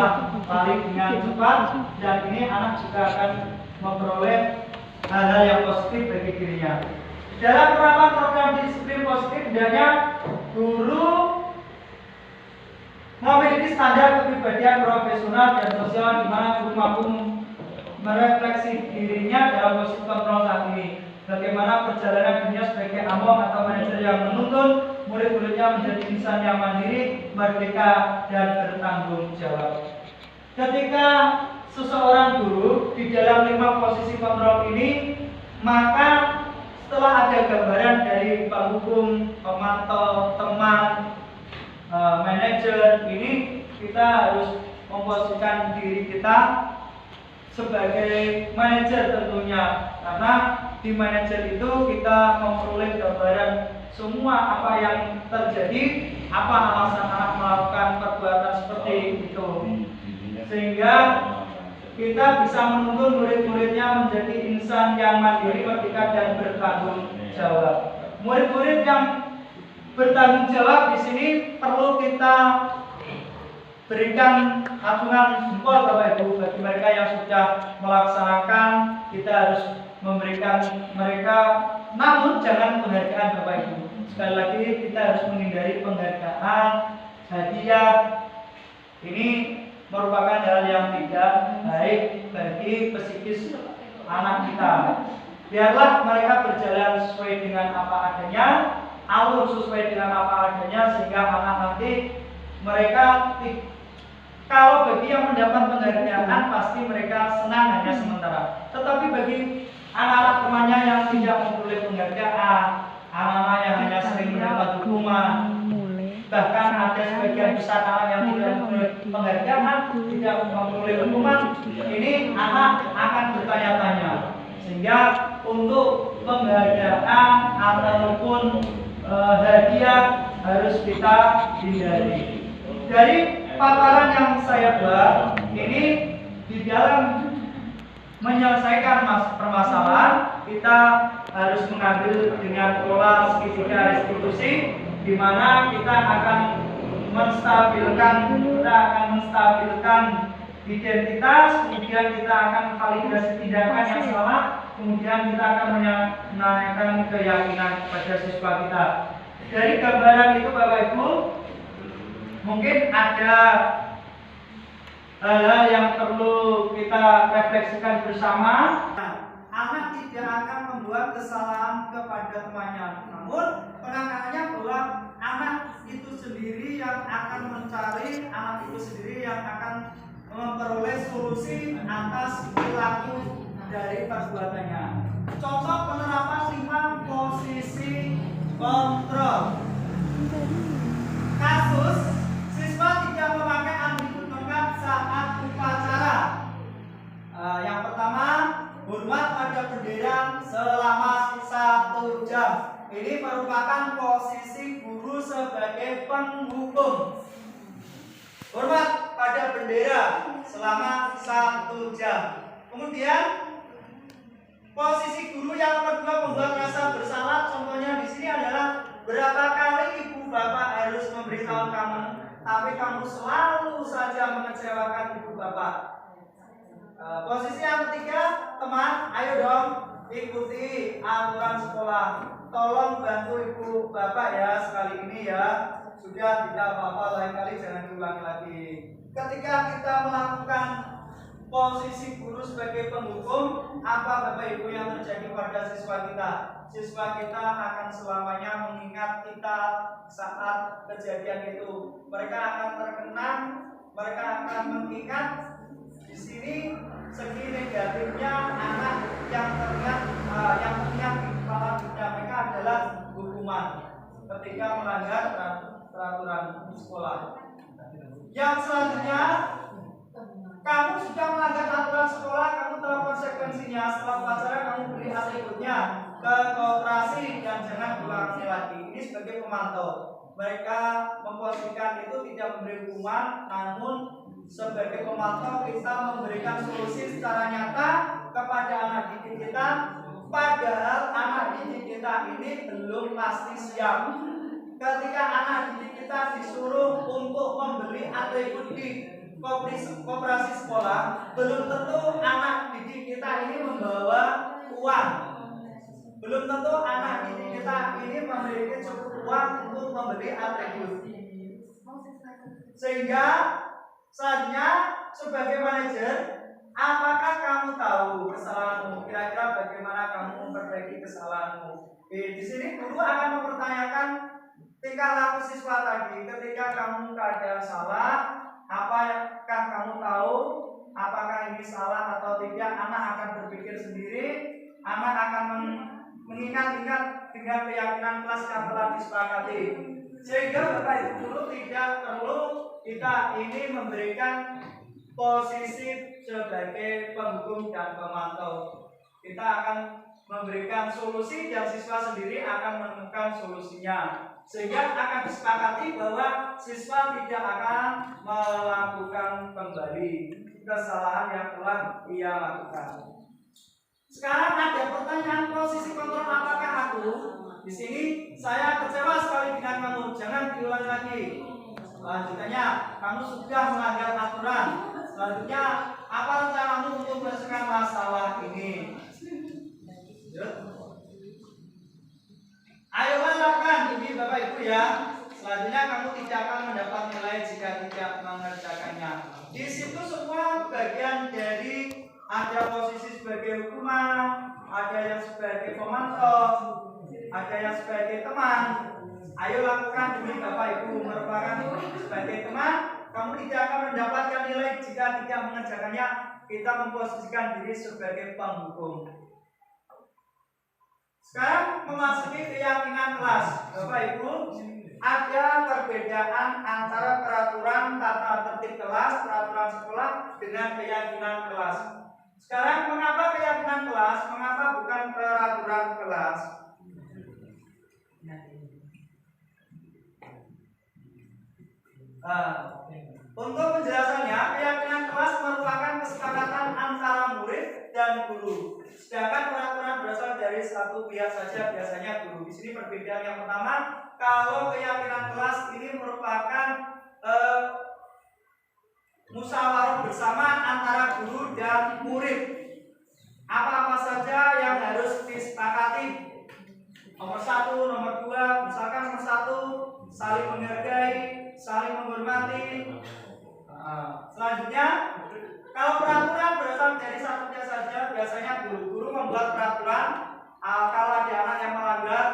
S1: lari dengan cepat, dan ini anak juga akan memperoleh hal-hal yang positif bagi dirinya. Dalam penerapan program disiplin positif, hendaknya guru memiliki standar kepribadian profesional dan sosial di mana guru mampu merefleksi dirinya dalam posisi kontrol saat ini. Bagaimana perjalanan dunia sebagai among atau manajer yang menuntun murid-muridnya menjadi insan yang mandiri, merdeka, dan bertanggung jawab. Ketika seseorang guru di dalam 5 posisi kontrol ini, maka setelah ada gambaran dari penghukum, pemantau, teman, manajer, ini kita harus memposisikan diri kita sebagai manajer tentunya, karena di manajer itu kita memperoleh gambaran semua apa yang terjadi, apa alasan anak melakukan perbuatan seperti itu, sehingga kita bisa menuntun murid-muridnya menjadi insan yang mandiri, merdeka, dan bertanggung jawab. Murid-murid yang bertanggung jawab di sini perlu kita berikan acungan jempol Bapak Ibu bagi mereka yang sudah melaksanakan. Kita harus memberikan mereka, namun jangan penghargaan Bapak Ibu. Sekali lagi kita harus menghindari penghargaan, hadiah. Ini merupakan hal yang tidak baik bagi psikis anak kita. Biarlah mereka berjalan sesuai dengan apa adanya, alur sesuai dengan apa adanya, sehingga anak nanti mereka, kalau bagi yang mendapat penghargaan pasti mereka senang hanya sementara. Tetapi bagi anak-anak temannya yang tidak memperoleh penghargaan, anak-anak yang hanya sering mendapat hukuman, bahkan ada sebagian besar anak yang tidak memperoleh penghargaan, tidak memperoleh hukuman, ini anak akan bertanya-tanya. Sehingga untuk penghargaan ataupun hadiah harus kita hindari. Dari paparan yang saya buat ini, di dalam menyelesaikan permasalahan kita harus mengambil dengan pola segitiga restitusi, di mana kita akan menstabilkan identitas, kemudian kita akan validasi tindakan yang salah, kemudian kita akan menanyakan keyakinan pada siswa kita. Dari gambaran itu Bapak Ibu, mungkin ada hal-hal yang perlu kita refleksikan bersama. Anak tidak akan membuat kesalahan kepada temannya, namun penanganannya bahwa anak itu sendiri yang akan mencari, anak itu sendiri yang akan memperoleh solusi atas perilaku dari perbuatannya. Contoh penerapan 5 posisi kontrol. Kasus siswa tidak memakai atribut lengkap saat upacara. Yang pertama, hormat pada bendera selama 1 jam. Ini merupakan posisi guru sebagai penghukum. Hormat pada bendera selama 1 jam. Kemudian posisi guru yang kedua, membuat rasa bersalah. Contohnya di sini adalah berapa kali ibu bapak harus memberitahu kamu, tapi kamu selalu saja mengecewakan ibu bapak. Posisi yang ketiga, teman, ayo dong ikuti aturan sekolah. Tolong bantu ibu bapak ya sekali ini ya. Sudah, tidak apa-apa, lain kali jangan diulangi lagi. Ketika kita melakukan posisi guru sebagai penghukum, apa Bapak Ibu yang terjadi pada siswa kita? Siswa kita akan selamanya mengingat kita saat kejadian itu. Mereka akan terkenang, mereka akan mengingat. Di sini segi negatifnya anak yang teringat di kepala kita mereka adalah hukuman ketika melanggar peraturan sekolah. Yang selanjutnya, kamu sudah melanggar aturan sekolah, kamu tahu konsekuensinya. Setelah upacara kamu beri atributnya ke koperasi dan jangan ulangi lagi. Ini sebagai pemantau. Mereka memposisikan itu tidak memberi hukuman, namun sebagai pemantau kita memberikan solusi secara nyata kepada anak didik kita. Padahal anak didik kita ini belum pasti siap. Ketika anak didik kita disuruh untuk membeli atribut di koperasi sekolah, belum tentu anak didik kita ini membawa uang. Belum tentu anak didik kita ini memiliki cukup uang untuk membeli atribut. Sehingga selanjutnya sebagai manajer, apakah kamu tahu kesalahanmu? Kira-kira bagaimana kamu memperbaiki kesalahanmu? Di sini guru akan mempertanyakan tingkah laku siswa tadi. Ketika kamu keadaan salah, apakah kamu tahu apakah ini salah atau tidak? Anak akan berpikir sendiri. Anak akan mengingat-ingat dengan keyakinan kelas yang telah disepakati. Sehingga Bapak Ibu guru tidak perlu kita ini memberikan posisi sebagai penghukum dan pemantau. Kita akan memberikan solusi dan siswa sendiri akan menemukan solusinya. Sehingga akan disepakati bahwa siswa tidak akan melakukan kembali kesalahan yang telah ia lakukan. Sekarang ada pertanyaan, posisi kontrol apakah aku? Di sini saya kecewa sekali dengan kamu, jangan diulangi lagi. Selanjutnya, kamu sudah melanggar aturan. Selanjutnya, apa rencanamu untuk menyelesaikan masalah ini? Ayo lakukan ini Bapak Ibu ya. Selanjutnya kamu tidak akan mendapat nilai jika tidak mengerjakannya. Di situ semua bagian dari ada posisi sebagai hukuman, ada yang sebagai pemantau, ada yang sebagai teman. Ayo lakukan demi Bapak Ibu merupakan sebagai teman. Kamu tidak akan mendapatkan nilai jika tidak mengerjakannya. Kita memposisikan diri sebagai penghukum. Sekarang memasuki keyakinan kelas. Bapak Ibu, ada perbedaan antara peraturan tata tertib kelas, peraturan sekolah dengan keyakinan kelas. Sekarang mengapa keyakinan kelas? Mengapa bukan peraturan kelas? Untuk penjelasannya, keyakinan kelas merupakan kesepakatan antara murid dan guru. Sedangkan peraturan berasal dari satu pihak saja, biasanya guru. Di sini perbedaan yang pertama, kalau keyakinan kelas ini merupakan musyawarah bersama antara guru dan murid. apa-apa saja yang harus disepakati. Nomor 1, nomor 2, misalkan nomor 1 saling menghargai, saling menghormati. Selanjutnya, kalau peraturan berasal dari satunya saja, biasanya guru-guru membuat peraturan. Kalau ada anak yang melanggar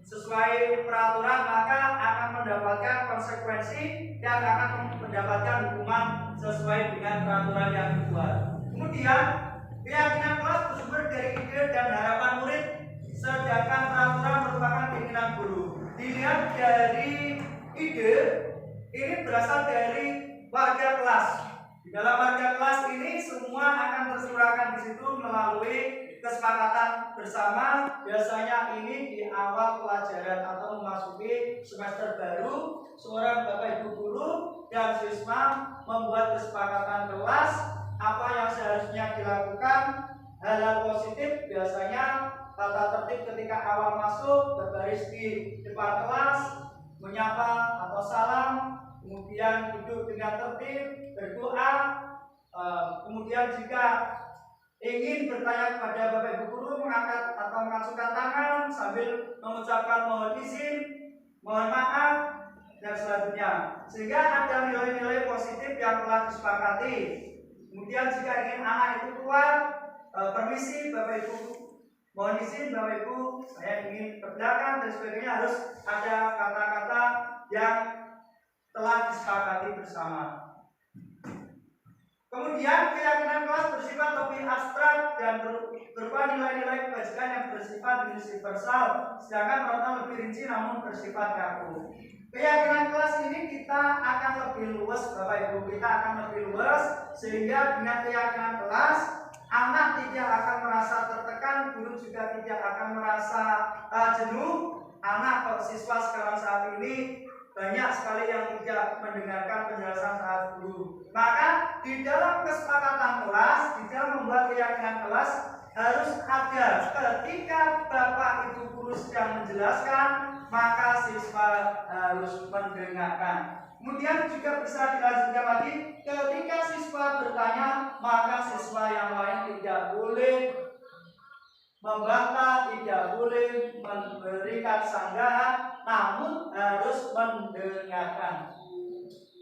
S1: sesuai peraturan, maka akan mendapatkan konsekuensi dan akan mendapatkan hukuman sesuai dengan peraturan yang dibuat. Kemudian, keyakinan kelas bersumber dari ide dan harapan murid, sedangkan peraturan merupakan keinginan guru. Dilihat dari ide, ini berasal dari warga kelas. Di dalam warga kelas ini semua akan tersurahkan di situ melalui kesepakatan bersama. Biasanya ini di awal pelajaran atau memasuki semester baru, seorang bapak ibu guru dan siswa membuat kesepakatan kelas apa yang seharusnya dilakukan. Hal-hal positif biasanya tata tertib ketika awal masuk, berbaris di depan kelas, menyapa atau salam, kemudian duduk dengan tertib, berdoa. Kemudian jika ingin bertanya kepada bapak ibu guru, mengangkat atau mengacungkan tangan sambil mengucapkan mohon izin, mohon maaf, dan selanjutnya, sehingga ada nilai-nilai positif yang telah disepakati. Kemudian jika ingin anak itu keluar, permisi bapak ibu, mohon izin bapak ibu, saya ingin ke belakang dan sebagainya, harus ada kata-kata yang telah disepakati bersama. Kemudian keyakinan kelas bersifat lebih abstrak dan berupa nilai-nilai kebajikan yang bersifat universal, sedangkan peraturan lebih rinci namun bersifat kaku. Keyakinan kelas ini kita akan lebih luas bapak ibu, kita akan lebih luas sehingga dengan keyakinan kelas anak tidak akan merasa tertekan, guru juga tidak akan merasa jenuh. Anak atau siswa sekarang saat ini banyak sekali yang tidak mendengarkan penjelasan saat guru. Maka di dalam kesepakatan kelas, di dalam membuat keyakinan kelas harus ada ketika bapak ibu guru sedang menjelaskan, maka siswa harus mendengarkan. Kemudian juga bisa dilanjutkan lagi, ketika siswa bertanya, maka siswa yang lain tidak boleh membantah, tidak boleh memberikan sanggahan, namun harus mendengarkan.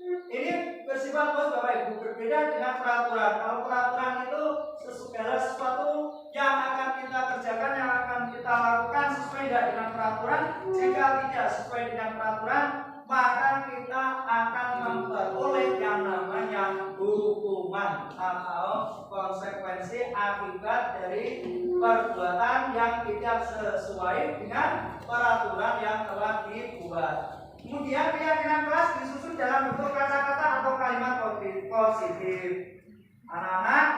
S1: Ini bersifat luas bapak ibu, berbeda dengan peraturan. Kalau peraturan itu segala sesuatu yang akan kita kerjakan, yang akan kita lakukan sesuai dengan peraturan. Jika tidak sesuai dengan peraturan, maka kita akan memperoleh yang namanya hukuman atau konsekuensi akibat dari perbuatan yang tidak sesuai dengan peraturan yang telah dibuat. Kemudian keyakinan kelas disusun dalam bentuk kata-kata atau kalimat positif. Anak-anak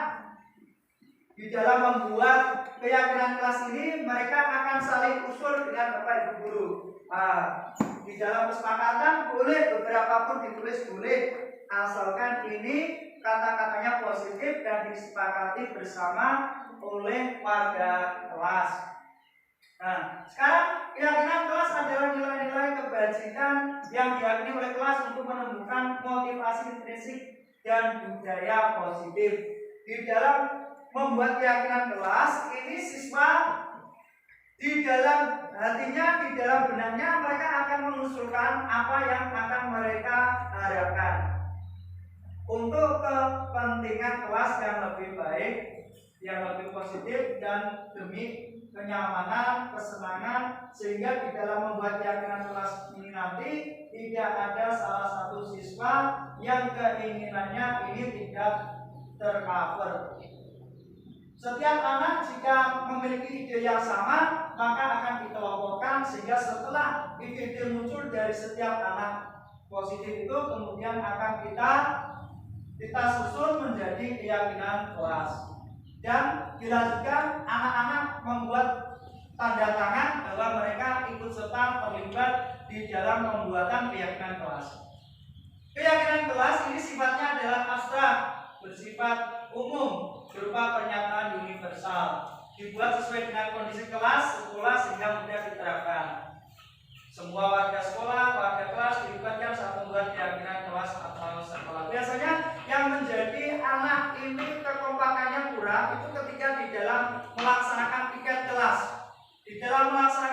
S1: di dalam membuat keyakinan kelas ini, mereka akan saling usul dengan bapak ibu guru. Di dalam kesepakatan boleh beberapa pun ditulis, boleh, asalkan ini kata-katanya positif dan disepakati bersama oleh warga kelas. Nah, sekarang keyakinan kelas adalah nilai-nilai kebajikan yang diyakini oleh kelas untuk menemukan motivasi intrinsik dan budaya positif. Di dalam membuat keyakinan kelas ini, siswa di dalam hatinya, di dalam benaknya, mereka akan mengusulkan apa yang akan mereka harapkan untuk kepentingan kelas yang lebih baik, yang lebih positif, dan demi kenyamanan, kesenangan, sehingga di dalam membuat keyakinan kelas ini nanti tidak ada salah satu siswa yang keinginannya ini tidak tercover. Setiap anak jika memiliki ide yang sama, maka akan dikelompokkan sehingga setelah ide muncul dari setiap anak positif itu kemudian akan kita susun menjadi keyakinan kelas. Dan dilanjutkan anak-anak membuat tanda tangan bahwa mereka ikut serta terlibat di dalam pembuatan keyakinan kelas. Keyakinan kelas ini sifatnya adalah abstrak, bersifat umum, berupa pernyataan universal, dibuat sesuai dengan kondisi kelas, sekolah sehingga mudah diterapkan. Semua warga sekolah, warga kelas dilibatkan saat membuat keyakinan kelas atau sekolah. Biasanya yang menjadi anak ini kekompakannya kurang itu ketika di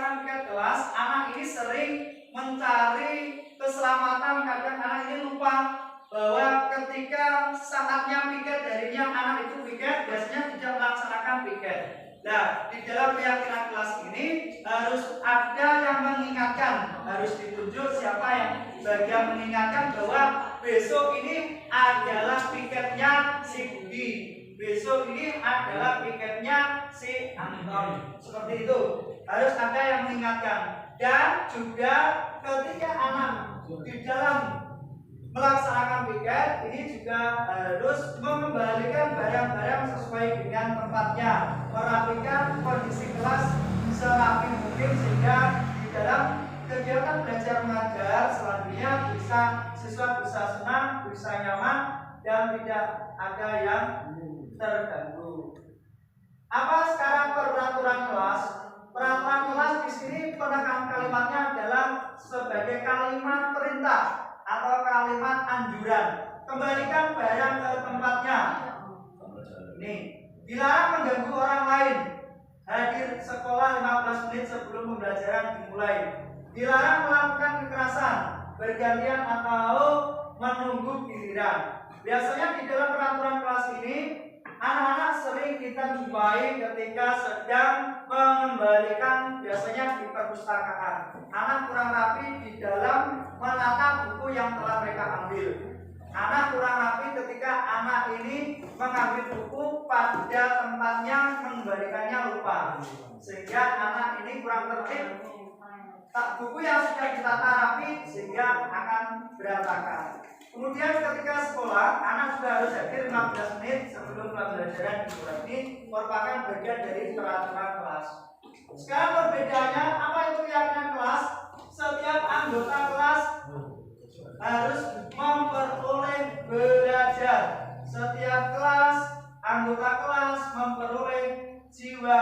S1: melaksanakan piket kelas, anak ini sering mencari keselamatan. Kadang anak ini lupa bahwa ketika saatnya piket darinya anak itu piket, biasanya tidak melaksanakan piket. Nah, di dalam keyakinan kelas ini harus ada yang mengingatkan, harus ditunjuk siapa yang bagian mengingatkan bahwa besok ini adalah piketnya si Budi, besok ini adalah piketnya si Anton. Seperti itu, harus ada yang mengingatkan. Dan juga ketika anak di dalam melaksanakan piket ini juga harus mengembalikan barang-barang sesuai dengan tempatnya, merapikan kondisi kelas serapi mungkin sehingga di dalam kegiatan belajar mengajar selanjutnya siswa bisa senang, bisa nyaman, dan tidak ada yang terganggu. Apa sekarang peraturan kelas? Peraturan kelas di sini penekanan kalimatnya adalah sebagai kalimat perintah atau kalimat anjuran. Kembalikan barang ke tempatnya. Nih, dilarang mengganggu orang lain. Hadir sekolah 15 menit sebelum pembelajaran dimulai. Dilarang melakukan kekerasan, bergantian atau menunggu giliran. Biasanya di dalam peraturan kelas ini anak-anak sering kita jumpai ketika sedang mengembalikan, biasanya di perpustakaan. Anak kurang rapi di dalam menata buku yang telah mereka ambil. Anak kurang rapi ketika anak ini mengambil buku pada tempatnya, mengembalikannya lupa, sehingga anak ini kurang tertib. Buku yang sudah ditata rapi sehingga akan berantakan. Kemudian ketika sekolah, anak sudah harus hadir 15 menit sebelum pembelajaran dimulai. Ini merupakan bagian dari peraturan kelas. Sekarang perbedaannya, apa itu keyakinan kelas? Setiap anggota kelas harus memperoleh belajar. Setiap kelas, anggota kelas memperoleh jiwa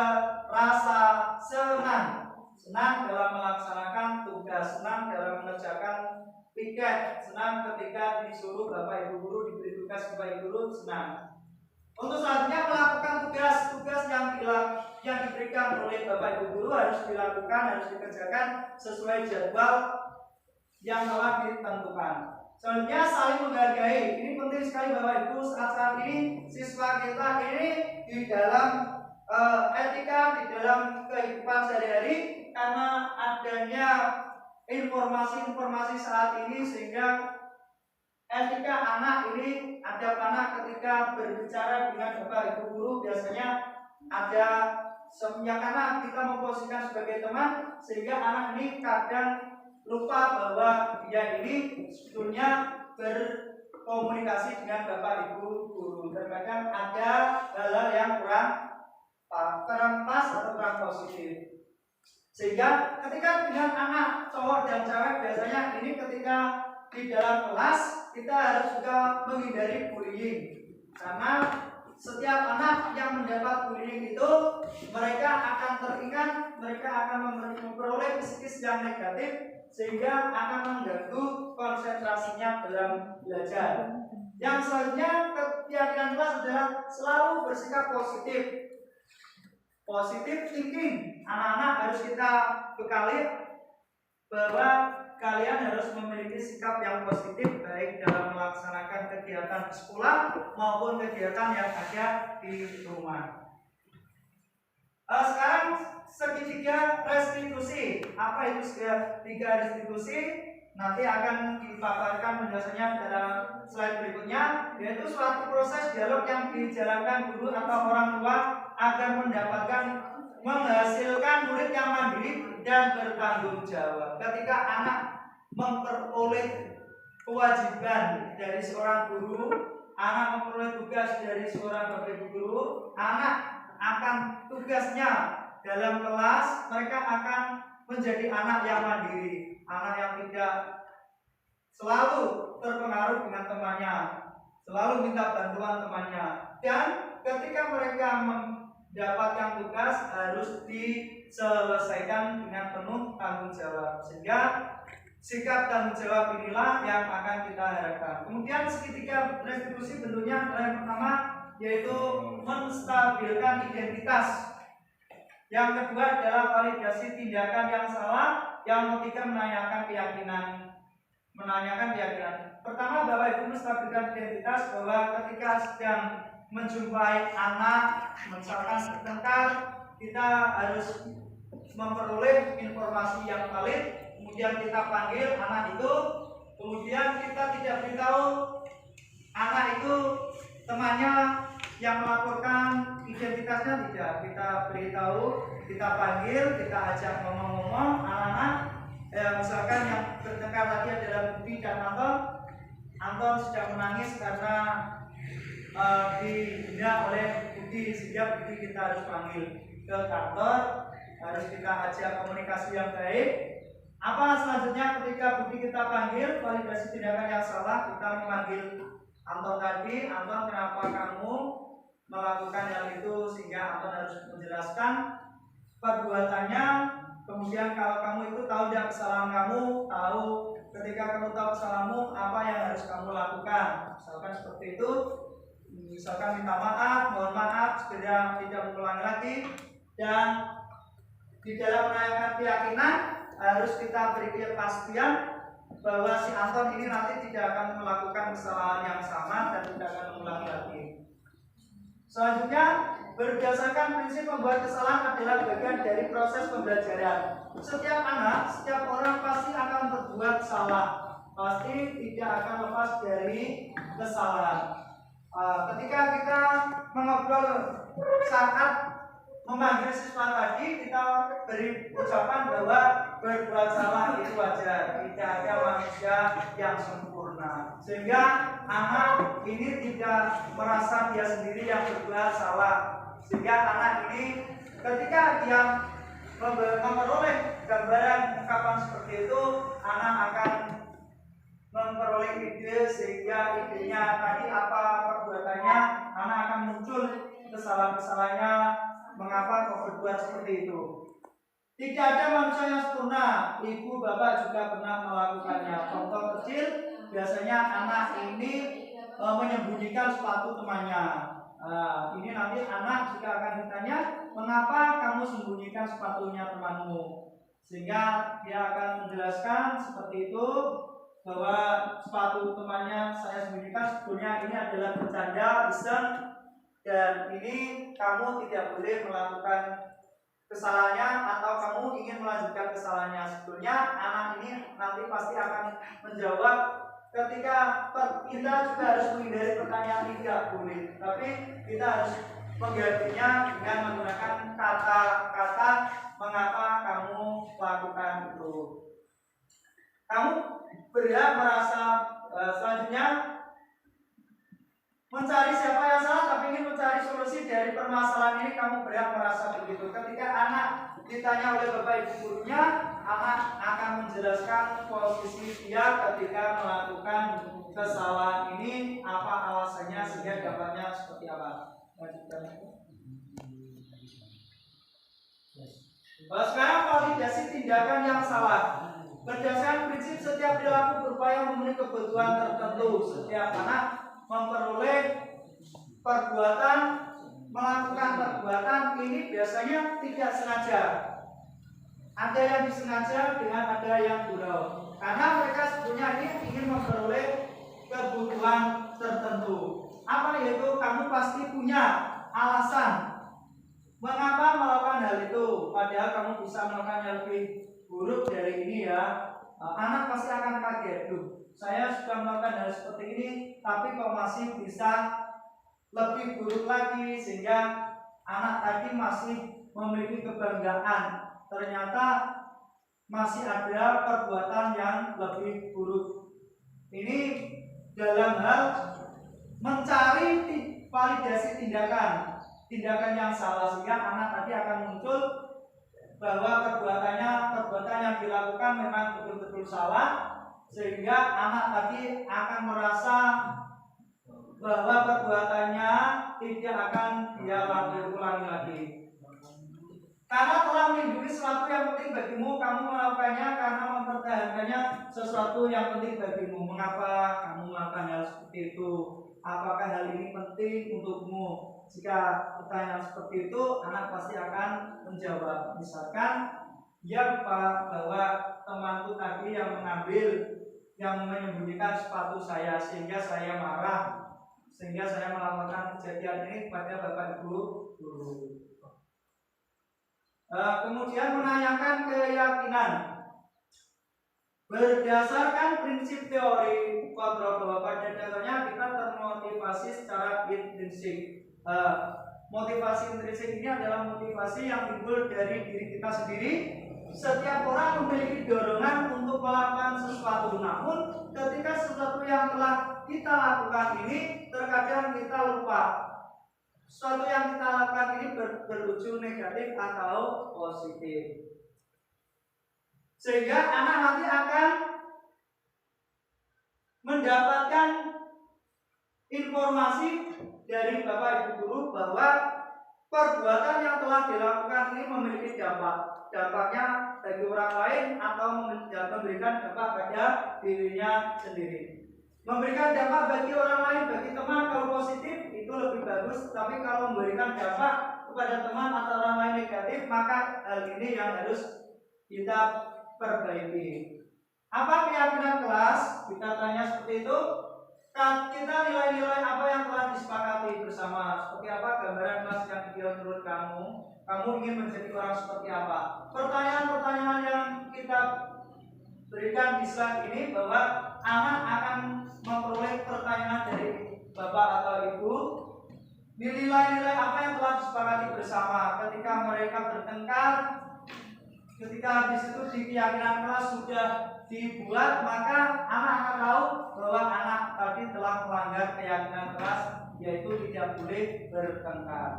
S1: rasa senang. Senang dalam melaksanakan tugas, senang dalam mengerjakan piket, senang ketika disuruh Bapak Ibu guru, diberi tugas Bapak Ibu guru, senang. Untuk selanjutnya melakukan tugas yang diberikan oleh Bapak Ibu guru harus dilakukan, harus dikerjakan sesuai jadwal yang telah ditentukan. Selanjutnya saling menghargai. Ini penting sekali Bapak Ibu. Saat ini siswa kita ini di dalam etika, di dalam kehidupan sehari-hari, karena adanya informasi-informasi saat ini sehingga etika anak ini ada anak ketika berbicara dengan Bapak Ibu guru biasanya ada yang karena kita memposisikan sebagai teman sehingga anak ini kadang lupa bahwa dia ini sebetulnya berkomunikasi dengan Bapak Ibu guru. Terkadang ada hal-hal yang kurang pas atau kurang positif. Sehingga ketika dengan anak cowok dan cewek biasanya ini ketika di dalam kelas kita harus juga menghindari bullying. Karena setiap anak yang mendapat bullying itu mereka akan teringat, mereka akan memperoleh psikis yang negatif sehingga akan mengganggu konsentrasinya dalam belajar. Yang selanjutnya keyakinan kelas adalah selalu bersikap positif. Positive thinking, anak-anak harus kita bekali bahwa kalian harus memiliki sikap yang positif baik dalam melaksanakan kegiatan sekolah maupun kegiatan yang ada di rumah. Sekarang segitiga restitusi. Apa itu segitiga restitusi? Nanti akan dipaparkan penjelasannya dalam slide berikutnya, yaitu suatu proses dialog yang dijalankan guru atau orang tua agar menghasilkan murid yang mandiri dan bertanggung jawab. Ketika anak memperoleh kewajiban dari seorang guru, anak memperoleh tugas dari seorang bapak ibu guru, anak akan tugasnya dalam kelas, mereka akan menjadi anak yang mandiri, anak yang tidak selalu terpengaruh dengan temannya, selalu minta bantuan temannya, dan ketika mereka mendapatkan tugas harus diselesaikan dengan penuh tanggung jawab, sehingga sikap tanggung jawab inilah yang akan kita harapkan. Kemudian segitiga restitusi bentuknya adalah yang pertama, yaitu menstabilkan identitas. Yang kedua adalah validasi tindakan yang salah. Yang ketiga menanyakan keyakinan. Pertama, Bapak Ibu menstabilkan identitas bahwa ketika sedang menjumpai anak, misalkan bertengkar, kita harus memperoleh informasi yang valid, kemudian kita panggil anak itu, kemudian kita tidak beritahu anak itu temannya yang melaporkan identitasnya, tidak, kita beritahu, kita panggil, kita ajak ngomong-ngomong anak-anak. Misalkan yang bertengkar tadi adalah Budi dan Anton sedang menangis karena dihina oleh Budi, sehingga Budi kita harus panggil ke kantor, harus kita ajak komunikasi yang baik. Apa selanjutnya ketika Budi kita panggil, validasi tindakan yang salah, kita memanggil Anton tadi. Anton, kenapa kamu melakukan hal itu? Sehingga Anton harus menjelaskan perbuatannya. Kemudian kalau kamu itu tahu tidak kesalahan kamu, tahu ketika kamu tahu kesalahanmu apa yang harus kamu lakukan. Misalkan seperti itu, misalkan minta maaf, mohon maaf, segera tidak mengulangi lagi. Dan di dalam menanyakan keyakinan harus kita beri kepastian bahwa si Anton ini nanti tidak akan melakukan kesalahan yang sama dan tidak akan mengulangi lagi. Selanjutnya, berdasarkan prinsip membuat kesalahan adalah bagian dari proses pembelajaran. Setiap anak, setiap orang pasti akan berbuat salah, pasti tidak akan lepas dari kesalahan. Ketika kita mengobrol saat memanggil siswa tadi, kita beri ucapan bahwa berbuat salah itu wajar, tidak ada manusia yang sempurna, sehingga anak ini tidak merasa dia sendiri yang berbuat salah. Sehingga anak ini ketika dia memperoleh gambaran ungkapan seperti itu, anak akan memperoleh ide, sehingga idenya tadi apa perbuatannya, anak akan muncul kesalahan-kesalahannya, mengapa kau berbuat seperti itu. Tidak ada manusia yang sempurna, ibu bapak juga pernah melakukannya. Contoh kecil, biasanya anak ini menyembunyikan sepatu temannya. Ini nanti anak juga akan ditanya, mengapa kamu sembunyikan sepatunya temanmu, sehingga dia akan menjelaskan seperti itu, bahwa sepatu temannya saya sembunyikan sebetulnya ini adalah bercanda, iseng, dan ini kamu tidak boleh melakukan kesalahannya atau kamu ingin melanjutkan kesalahannya. Sebetulnya anak ini nanti pasti akan menjawab. Ketika kita juga harus menghindari pertanyaan tidak boleh, tapi kita harus menggantinya dengan menggunakan kata-kata mengapa kamu lakukan itu. Kamu berhak merasa selanjutnya mencari siapa yang salah, tapi ingin mencari solusi dari permasalahan ini. Kamu berhak merasa begitu. Ketika anak ditanya oleh bapak ibu gurunya, anak akan menjelaskan posisi dia ketika melakukan kesalahan ini, apa alasannya, sehingga dapatnya seperti apa. Sekarang validasi tindakan yang salah. Berdasarkan prinsip setiap perilaku berupaya memenuhi kebutuhan tertentu. Setiap anak memperoleh perbuatan, melakukan perbuatan ini biasanya tidak sengaja. Ada yang disengaja dengan ada yang gurau. Karena mereka sebetulnya ini ingin memperoleh kebutuhan tertentu. Apa yaitu kamu pasti punya alasan mengapa melakukan hal itu, padahal kamu bisa melakukan yang lebih buruk dari ini ya. Anak pasti akan kaget, saya sudah melakukan hal seperti ini, tapi kok masih bisa lebih buruk lagi, sehingga anak tadi masih memiliki kebanggaan. Ternyata masih ada perbuatan yang lebih buruk. Ini dalam hal mencari validasi tindakan yang salah, sehingga anak tadi akan muncul bahwa perbuatan yang dilakukan memang betul-betul salah, sehingga anak tadi akan merasa bahwa perbuatannya tidak akan dia ulangi lagi. Karena telah melindungi sesuatu yang penting bagimu, kamu melakukannya karena mempertahankannya sesuatu yang penting bagimu. Mengapa kamu melakukan hal seperti itu? Apakah hal ini penting untukmu? jika pertanyaan seperti itu, anak pasti akan menjawab. Misalkan, ya Pak, bahwa temanku tadi yang menyembunyikan sepatu saya sehingga saya marah, sehingga saya melaporkan kejadian ini kepada Bapak Ibu guru. Kemudian menanyakan keyakinan. Berdasarkan prinsip teori kontrol bahwa pada dasarnya kita termotivasi secara intrinsik. Motivasi intrinsik ini adalah motivasi yang timbul dari diri kita sendiri. Setiap orang memiliki dorongan untuk melakukan sesuatu, namun ketika sesuatu yang telah kita lakukan ini terkadang kita lupa. Sesuatu yang kita lakukan ini berujung negatif atau positif, sehingga anak nanti akan mendapatkan informasi dari Bapak Ibu guru bahwa perbuatan yang telah dilakukan ini memiliki dampaknya bagi orang lain atau memberikan dampak pada dirinya sendiri. Memberikan dampak bagi orang lain, bagi teman kalau positif itu lebih bagus, tapi kalau memberikan dampak kepada teman atau orang lain negatif, maka hal ini yang harus kita perbaiki. Apa keyakinan kelas? Kita tanya seperti itu. Kita nilai-nilai apa yang telah disepakati bersama? Seperti apa gambaran kelas yang ideal menurut kamu? Kamu ingin menjadi orang seperti apa? Pertanyaan-pertanyaan yang kita berikan di slide ini bahwa anak akan memperoleh pertanyaan dari Bapak atau Ibu. Nilai-nilai apa yang telah disepakati bersama? Ketika mereka bertengkar, ketika di situ di keyakinan kelas sudah dibuat, maka anak akan tahu bahwa anak tadi telah melanggar keyakinan kelas, yaitu tidak boleh bertengkar.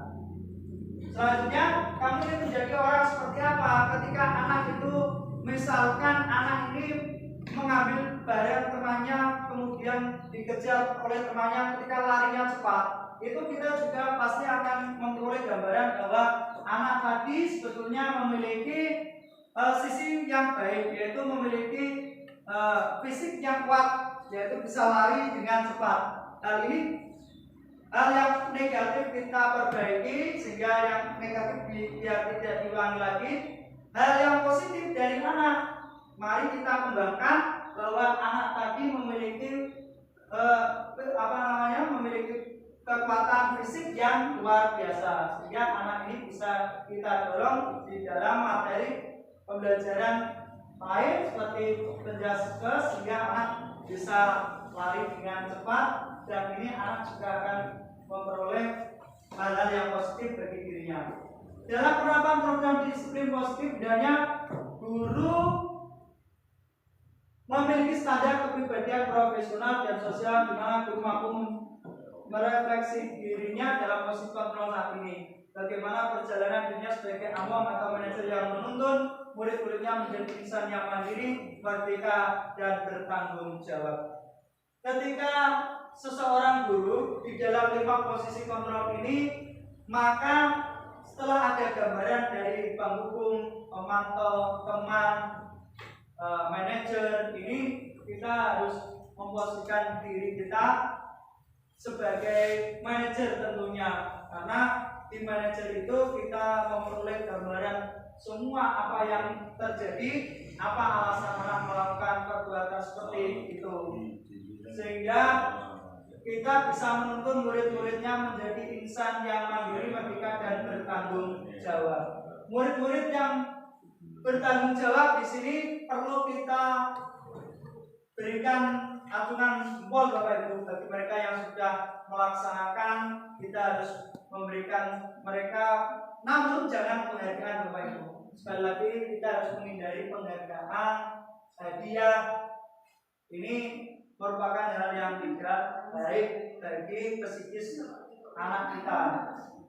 S1: Selanjutnya, kamu ini menjadi orang seperti apa? Ketika anak itu, misalkan anak ini mengambil barang temannya, kemudian dikejar oleh temannya ketika larinya cepat, itu kita juga pasti akan memperoleh gambaran bahwa anak tadi sebetulnya memiliki sisi yang baik, yaitu memiliki fisik yang kuat, yaitu bisa lari dengan cepat. Hal yang negatif kita perbaiki sehingga yang negatif biar tidak diulangi lagi. Hal yang positif dari anak, mari kita kembangkan bahwa anak tadi memiliki memiliki kekuatan fisik yang luar biasa, sehingga anak ini bisa kita dorong di dalam materi pembelajaran lain seperti penjelasan, sehingga anak bisa lari dengan cepat, dan ini anak juga akan memperoleh hal-hal yang positif bagi dirinya. Dalam penerapan program disiplin positif, hendaknya guru memiliki standar kepribadian profesional dan sosial di mana guru mampu merefleksi dirinya dalam posisi kontrol saat ini. Bagaimana perjalanan dirinya sebagai among atau manajer yang menuntun murid-muridnya menjadi insan yang mandiri, merdeka, dan bertanggung jawab. Ketika seseorang guru di dalam 5 posisi kontrol ini, maka setelah ada gambaran dari penghukum, pemantau, teman, manajer, ini kita harus memposisikan diri kita sebagai manajer tentunya, karena di manajer itu kita memperoleh gambaran semua apa yang terjadi, apa alasan anak melakukan perbuatan seperti itu, sehingga kita bisa menuntun murid-muridnya menjadi insan yang mandiri, merdeka, dan bertanggung jawab. Murid-murid yang bertanggung jawab di sini perlu kita berikan acuan jempol Bapak Ibu. Bagi mereka yang sudah melaksanakan, kita harus memberikan mereka, namun jangan penghargaan Bapak Ibu. Sekali lagi kita harus menghindari penghargaan, hadiah. Ini merupakan hal yang tidak baik bagi psikis anak kita.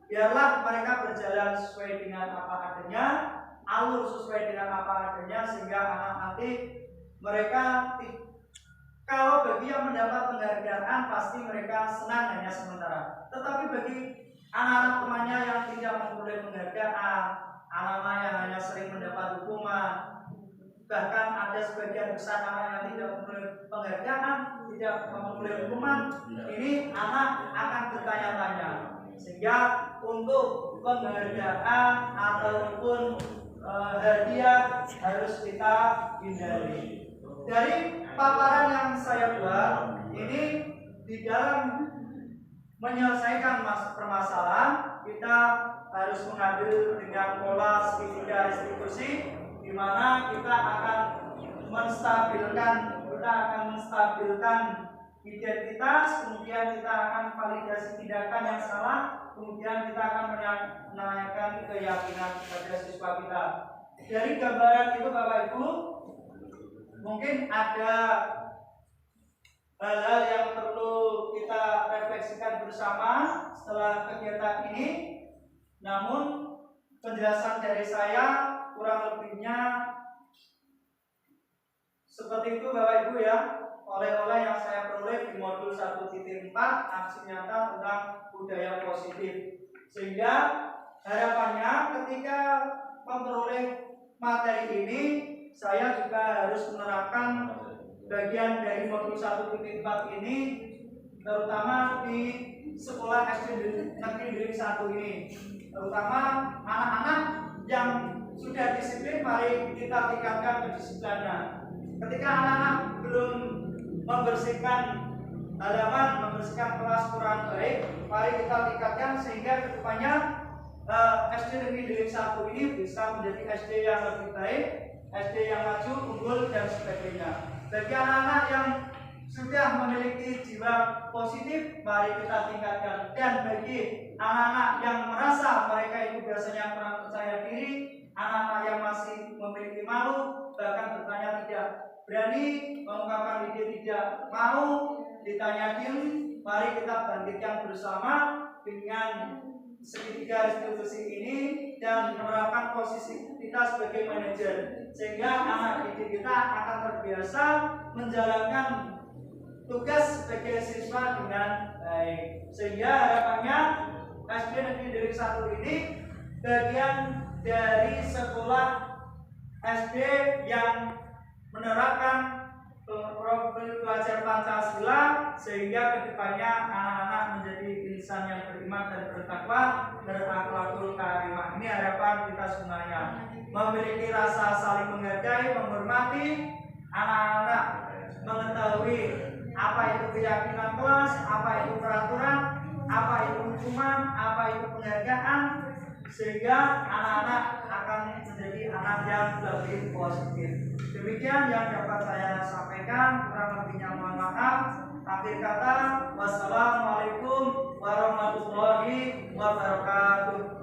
S1: Biarlah mereka berjalan sesuai dengan apa adanya, alur sesuai dengan apa adanya, sehingga anak nanti mereka, kalau bagi yang mendapat penghargaan pasti mereka senang hanya sementara. Tetapi bagi anak-anak temannya yang tidak memperoleh penghargaan, anak-anak yang hanya sering mendapat hukuman, bahkan ada sebagian besar anak yang tidak memperoleh penghargaan, tidak memperoleh hukuman, ini anak akan bertanya-tanya, Sehingga untuk penghargaan ataupun hadiah harus kita hindari. Dari paparan yang saya buat ini, di dalam menyelesaikan permasalahan kita harus mengambil dengan pola segitiga restitusi, di mana kita akan menstabilkan identitas, kemudian kita akan validasi tindakan yang salah, kemudian kita akan menaikkan keyakinan pada siswa kita. Dari gambaran itu Bapak Ibu, mungkin ada hal-hal yang perlu kita refleksikan bersama setelah kegiatan ini. Namun penjelasan dari saya kurang lebihnya seperti itu Bapak Ibu ya. Oleh-oleh yang saya peroleh di modul 1.4 aksi nyata tentang budaya positif. Sehingga harapannya ketika memperoleh materi ini, saya juga harus menerapkan bagian dari modul 1.4 ini, terutama di sekolah SD Negeri Deling 1 ini. Terutama anak-anak yang sudah disiplin, mari kita tingkatkan kedisiplinannya. Ketika anak-anak belum membersihkan halaman, membersihkan kelas kurang baik, mari kita tingkatkan sehingga kedepannya SD Negeri Deling 1 ini bisa menjadi SD yang lebih baik, SD yang maju, unggul, dan sebagainya. Bagi anak-anak yang sudah memiliki jiwa positif, mari kita tingkatkan. Dan bagi anak-anak yang merasa mereka itu biasanya kurang percaya diri, anak-anak yang masih memiliki malu, bahkan bertanya tidak berani, mengungkapkan ide tidak mau, ditanyain, mari kita bangkitkan bersama dengan segitiga restitusi ini dan menerapkan posisi kita sebagai manajer, sehingga anak didik kita akan terbiasa menjalankan tugas sebagai siswa dengan baik. Sehingga harapannya SD Negeri Deling 1 ini bagian dari sekolah SD yang menerapkan profil pelajar Pancasila, sehingga kedepannya anak-anak menjadi insan yang beriman dan bertakwa, berakhlakul karimah. Ini harapan kita semuanya, memiliki rasa saling menghargai, menghormati anak-anak, mengetahui apa itu keyakinan kelas, apa itu peraturan, apa itu hukuman, apa itu penghargaan, sehingga anak-anak akan menjadi anak yang lebih positif. Demikian yang dapat saya sampaikan, kurang lebihnya mohon maaf. Akhir kata, wassalamualaikum warahmatullahi wabarakatuh.